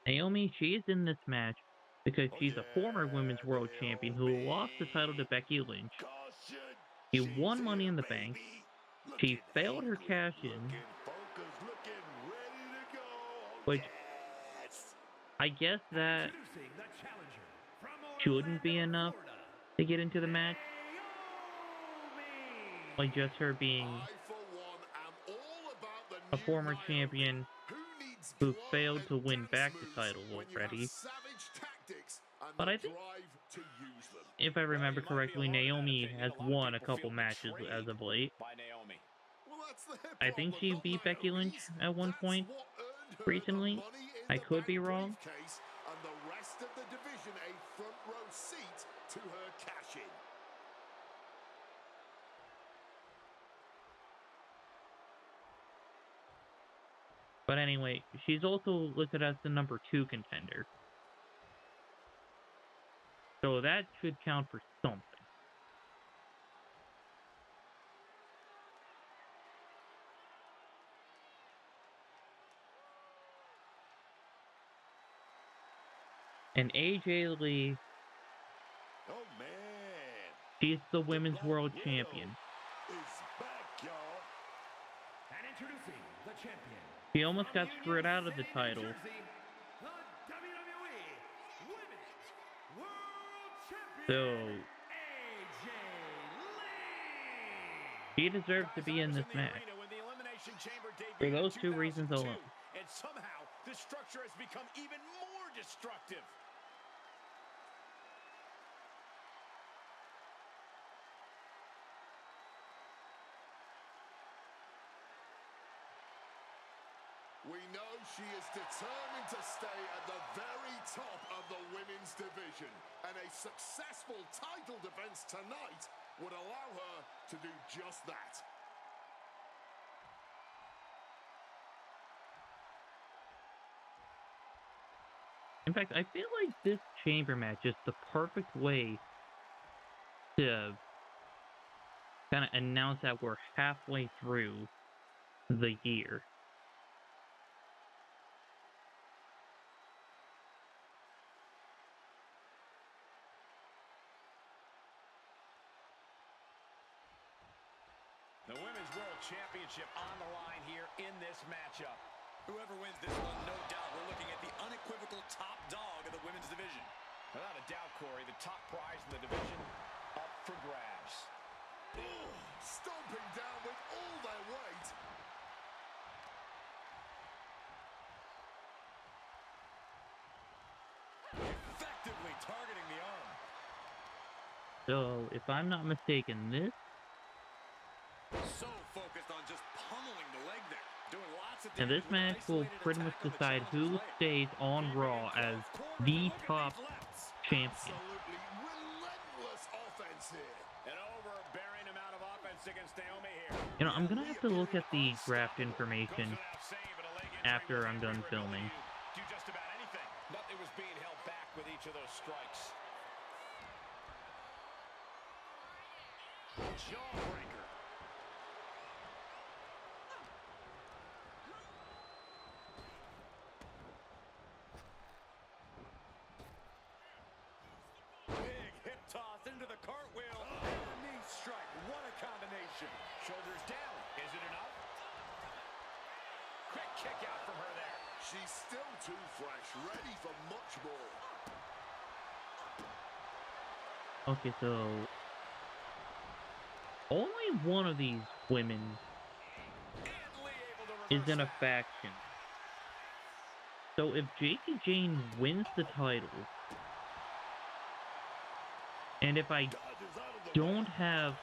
Naomi, she is in this match because Oh, she's a former Women's World Champion who lost the title to Becky Lynch. Caution. She She's won Money here, in the Bank. baby. She Looking failed her angry, cash-in, looking focused, looking ready to go. Oh, which yes. I guess that Introducing the challenger from shouldn't be Orlando, enough Florida, to get into the match. Naomi. Like just her being I, for one, am all about the a new former Naomi. champion Who needs who glow failed to and win dance back the moves title when you have already. savage tactics and But the I think, drive to use them? if I remember Well, you might be correctly, alone in that Naomi opinion. has A lot of won a people couple feel matches as betrayed of late. by Naomi. Well, that's their I think problem, she not beat Becky Lynch Naomi's. at one That's point what earned her recently. the money in I the could be bank wrong. briefcase and the rest of the division a front row seat to her cash in. But anyway, she's also listed as the number 2 contender. So that should count for something. And AJ Lee, Oh, man. she's the The Women's Black World Widow Champion. is back, y'all. And introducing the champion. She almost From got screwed Union out of the City, New title. Jersey, the WWE Women's World Champion, So AJ Lee. she deserves to Guys, be I in was this in the match. arena when the Elimination Chamber debuted For those in 2 reasons 2002, alone. and somehow this structure has become even more destructive. We know she is determined to stay at the very top of the women's division, and a successful title defense tonight would allow her to do just that. In fact, I feel like this chamber match is the perfect way to kind of announce that we're halfway through the year. The Women's World Championship on the line here in this matchup. Whoever wins this one, no doubt, we're looking at the unequivocal top dog of the women's division. Without a doubt, Corey, the top prize in the division up for grabs. Ooh, stomping down with all their weight. Effectively targeting the arm. So, if I'm not mistaken, this So focused on just pummeling the leg there. Doing lots of and damage this with an match will isolated pretty much attack on the decide challenger's who leg. stays on Keeping Raw in as close quarters, the look at top these lefts. champion. Absolutely relentless offense here. An overbearing amount of offense against Naomi here. You know, I'm gonna have to look at the draft information Goes without saying, but a leg injury after will I'm hamper done your filming. ability to do just about anything. Nothing was being held back with each of those strikes. Jawbreaker. Big hip toss into the cartwheel. And a knee strike. What a combination. Shoulders down. Is it enough? Quick kick out from her there. She's still too fresh, ready for much more. Okay, so only one of these women And Lee able to is reverse in a that. faction. So if J.K. Jane wins the title, and if I Dodges out of the don't way. have,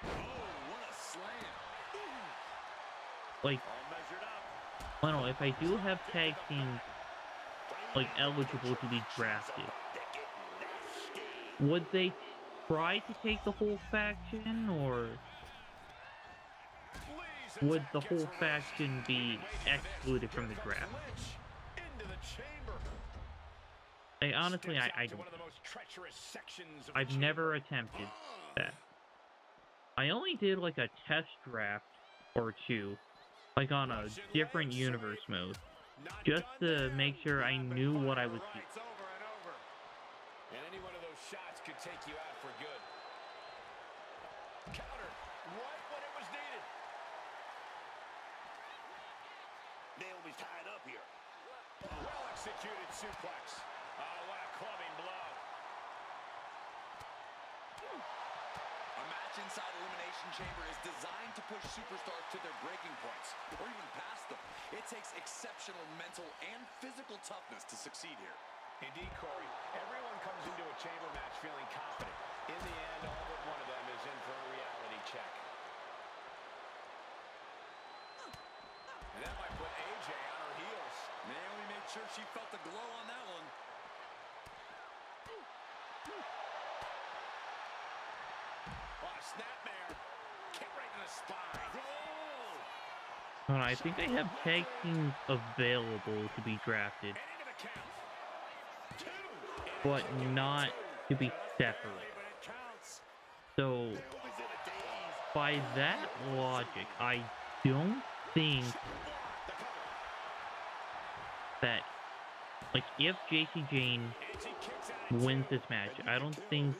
Oh, what a slam. like, All measured up. I don't know, if I do have tag teams, like, eligible to be drafted, would they try to take the whole faction, or Lee's would attack the gets whole reversed. faction be We've been waiting for this. excluded from the Here comes draft? Lynch into the chamber. Like, honestly, Steps I out to don't. one of the most treacherous sections of the I've never chamber. attempted that. I only did, like, a test draft or two, like, on a Russian different leg universe sweep. mode. Not just done to there. make sure I Rapid knew what I fire was rights over and over. And any one of those shots could take you out for good. Counter right when it was needed. Naomi's tied up here. Well executed suplex. Oh, what a clubbing blow. A match inside Elimination Chamber is designed to push superstars to their breaking points, or even past them. It takes exceptional mental and physical toughness to succeed here. Indeed, Corey. Everyone comes into a chamber match feeling confident. In the end, all but one of them is in for a reality check. And that might put AJ on her heels. Naomi made sure she felt the glow on that one. Oh, snapmare. Kick right in the spine. Hold on, I think I have tag teams available to be drafted, And into the count. Two. but not to be separate. But it counts. So, by that logic, I don't think that, like, if JC Jane And she kicks out. wins this match, I don't think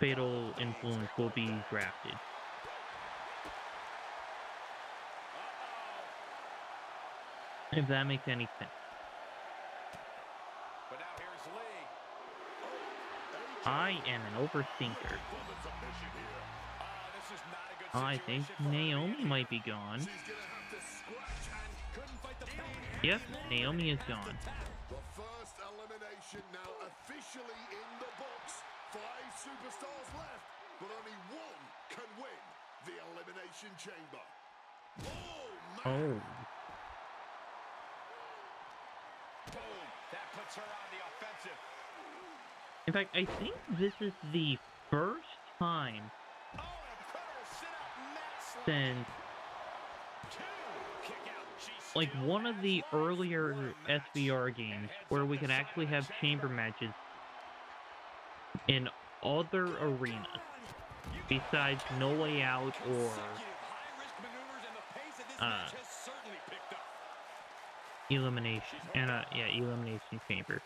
Fatal Influence will be drafted. If that makes any sense. But now here's Lee. I am an overthinker. This is not a good I think situation for her. Naomi might be gone. She's going to have to scratch and Couldn't fight the pain. Yep, Naomi is gone. the first elimination now officially in the books. 5 superstars left, but only one can win the Elimination Chamber. Oh, man. Oh. Boom. That puts her on the offensive. In fact, I think this is the first time Oh, incredible sit-up mat slap. since, Two. Kick out. She's like, still one of the has one earlier match. SVR games where we can actually have chamber matches in other arenas besides No Way Out or Consecutive high-risk maneuvers, and the pace of this match has certainly picked up. Elimination, and Elimination Chamber.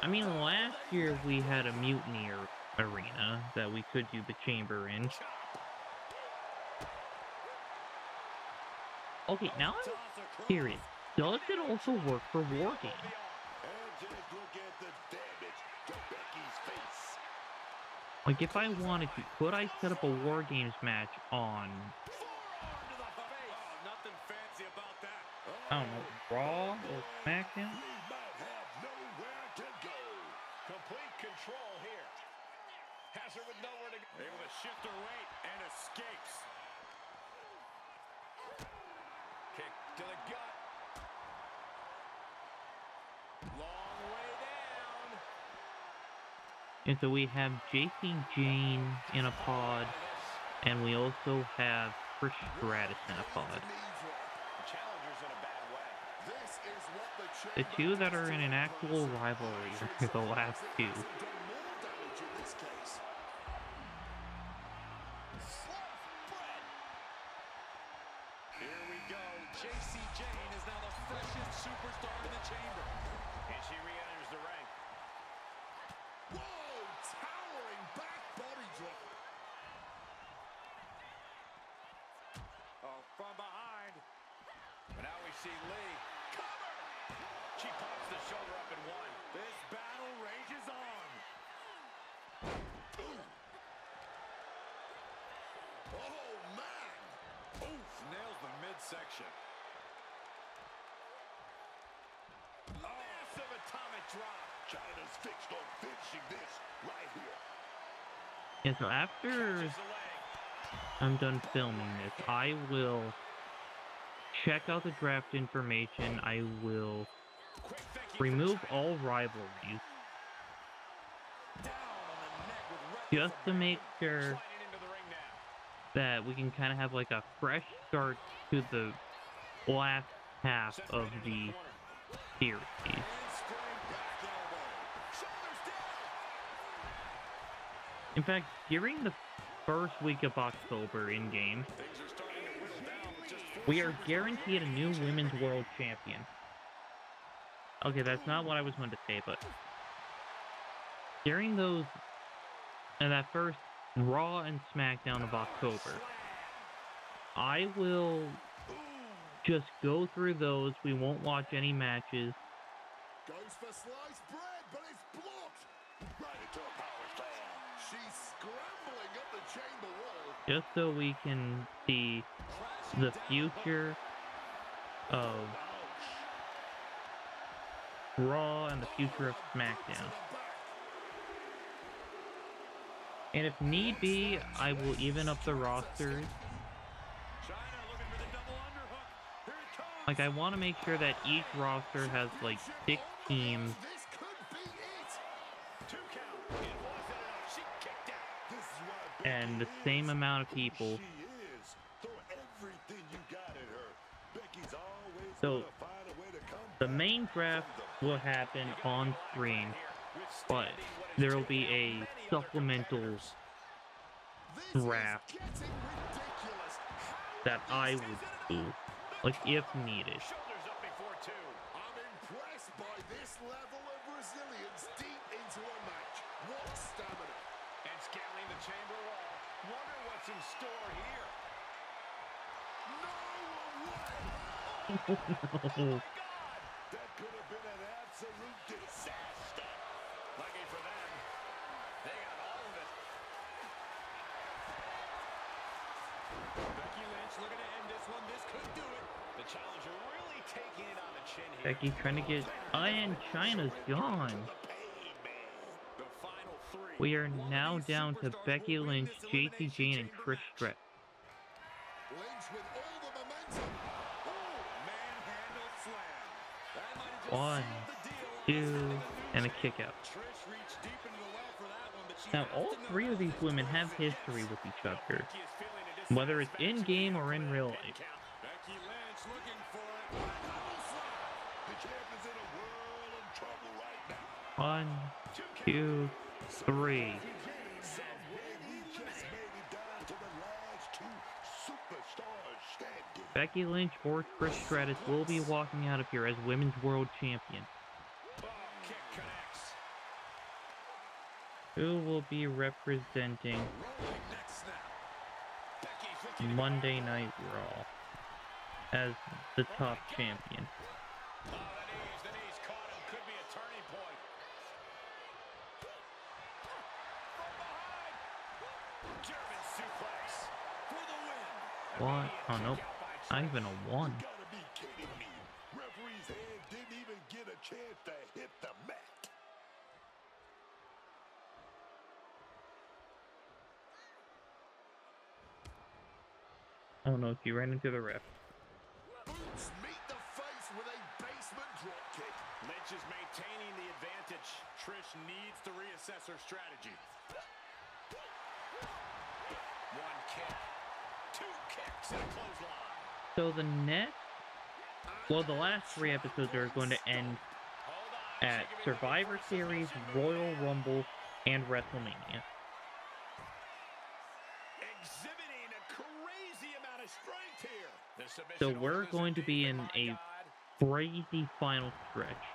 I mean, last year we had a Mutiny arena that we could do the chamber in. Okay, now I'm curious. Does it also work for War Games? And just look at the damage to Becky's face. Like, if I wanted to, could I set up a War Games match on, Nothing fancy about that. I don't know, Raw or SmackDown? He might have nowhere to go. Complete control here. Has her with nowhere to go. Able to shift her weight and escapes. Kick to the gut. Long way down. And so we have JC Jane in a pod, and we also have Trish Stratus in a pod. Challenger's in a bad way. This is what The chamber two that are in an has actual rivalry are the last two. done more damage in this case. Here we go. JC Jane is now the freshest superstar in the chamber. And she re-enters the ring. Whoa! Towering back body drop. Oh, from behind. But now we see Lee. Cover! She pops the shoulder up and one. This battle rages on. Oh, man! Oof, nails the midsection. Massive atomic drop. China's fixed on finishing this right here. And so after Catches the leg. I'm done filming this, I will check out the draft information. I will Quick thinking from remove China. all rivalries Down on the neck with just to make sure Sliding into the ring now. that we can kind of have like a fresh start to the last half Sets of right into the corner. series. handspring back elbow. Shoulders down. In fact, during the first week of October in game, Things are starting to whittle down with just 4 We are guaranteed a new women's world champion. Okay, that's not what I was going to say, but during that first Raw and SmackDown of October, I will just go through those. We won't watch any matches. Goes for sliced bread, but it's blocked. Right into a power slam. She's scrambling up the chamber wall. Just so we can see the future of Raw and the future of SmackDown. And if need be, I will even up the rosters. Like, I want to make sure that each roster has, like, 6 teams. And the same amount of people. So, the main draft will happen on screen, but there will be a supplemental draft that I would do, like, if needed. I'm impressed by this level of resilience deep into a match. What stamina. And scaling the chamber wall. Wonder what's in store here. No way! That could have been an absolute disaster. Lucky for them, they got all of it. Becky Lynch looking to end this one. This could do it. The challenger really taking it on the chin here. Becky trying to get... And Chyna's gone. The final 3. We are now down to Becky Lynch, JC Jane, and Trish Stratus. Lynch with all the momentum. Manhandle slam. That might have just 1, sealed the deal. 2, and a kick out. Trish reached deep into the well for that one, but she Now, has all to know 3 of these how women to have finish history with each other, Becky is feeling a whether it's in-game or in real life. Becky Lynch looking for it. The champ is in a world of trouble right now. 1, 2, 3. So we just made it down to the last 2 superstars standing. Becky Lynch or Trish Stratus will be walking out of here as Women's World Champion. Oh, kick connects. Who will be representing Rolling neck snap. Becky's looking to Monday Night Raw as the top champion? Oh, the knees caught him. Could be a turning point. From behind. German suplex for the win. What? Oh, nope. Not even a 1. You gotta be kidding me. Referee's hand didn't even get a chance to hit the mat. Oh no, she ran into the ref. Boots meet the face with a basement drop kick. Lynch is maintaining the advantage. Trish needs to reassess her strategy. 1 kick. 2 kicks and a clothesline. So the last 3 episodes are going to end at Survivor Series, Royal Rumble, and WrestleMania. Exhibiting a crazy amount of strength here. The submission So order we're is going to big, be but in my a God, crazy final stretch.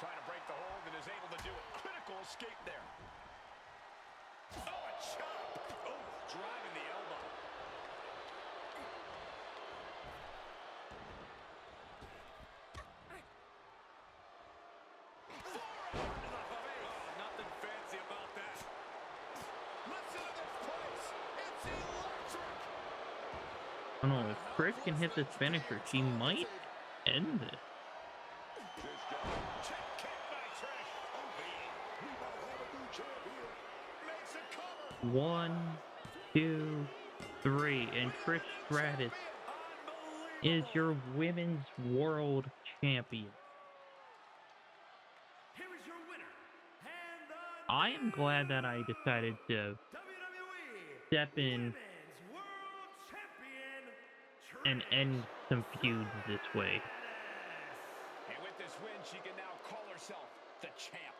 trying to break the hold and is able to do it. Critical escape there. Oh, a chop. Oh, driving the elbow. Nothing fancy about that. Listen to this place. It's electric. I don't know, if Trish can hit this finisher, she might end it. Check kick by Trish. We might have a new champ here. Makes a cover. 1, 2, 3, and Trish Stratus is your Women's World Champion. Here is your winner, and the I am glad that I decided to WWE step in Women's World Champion, and end some feuds this way. And with this win, she can now call herself the champ.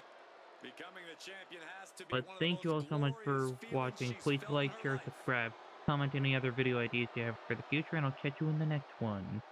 Becoming the champion has to be But one of thank the you all most so much for glorious feelings watching. she's Please felt in like, her share, life. subscribe. comment any other video ideas you have for the future, and I'll catch you in the next one.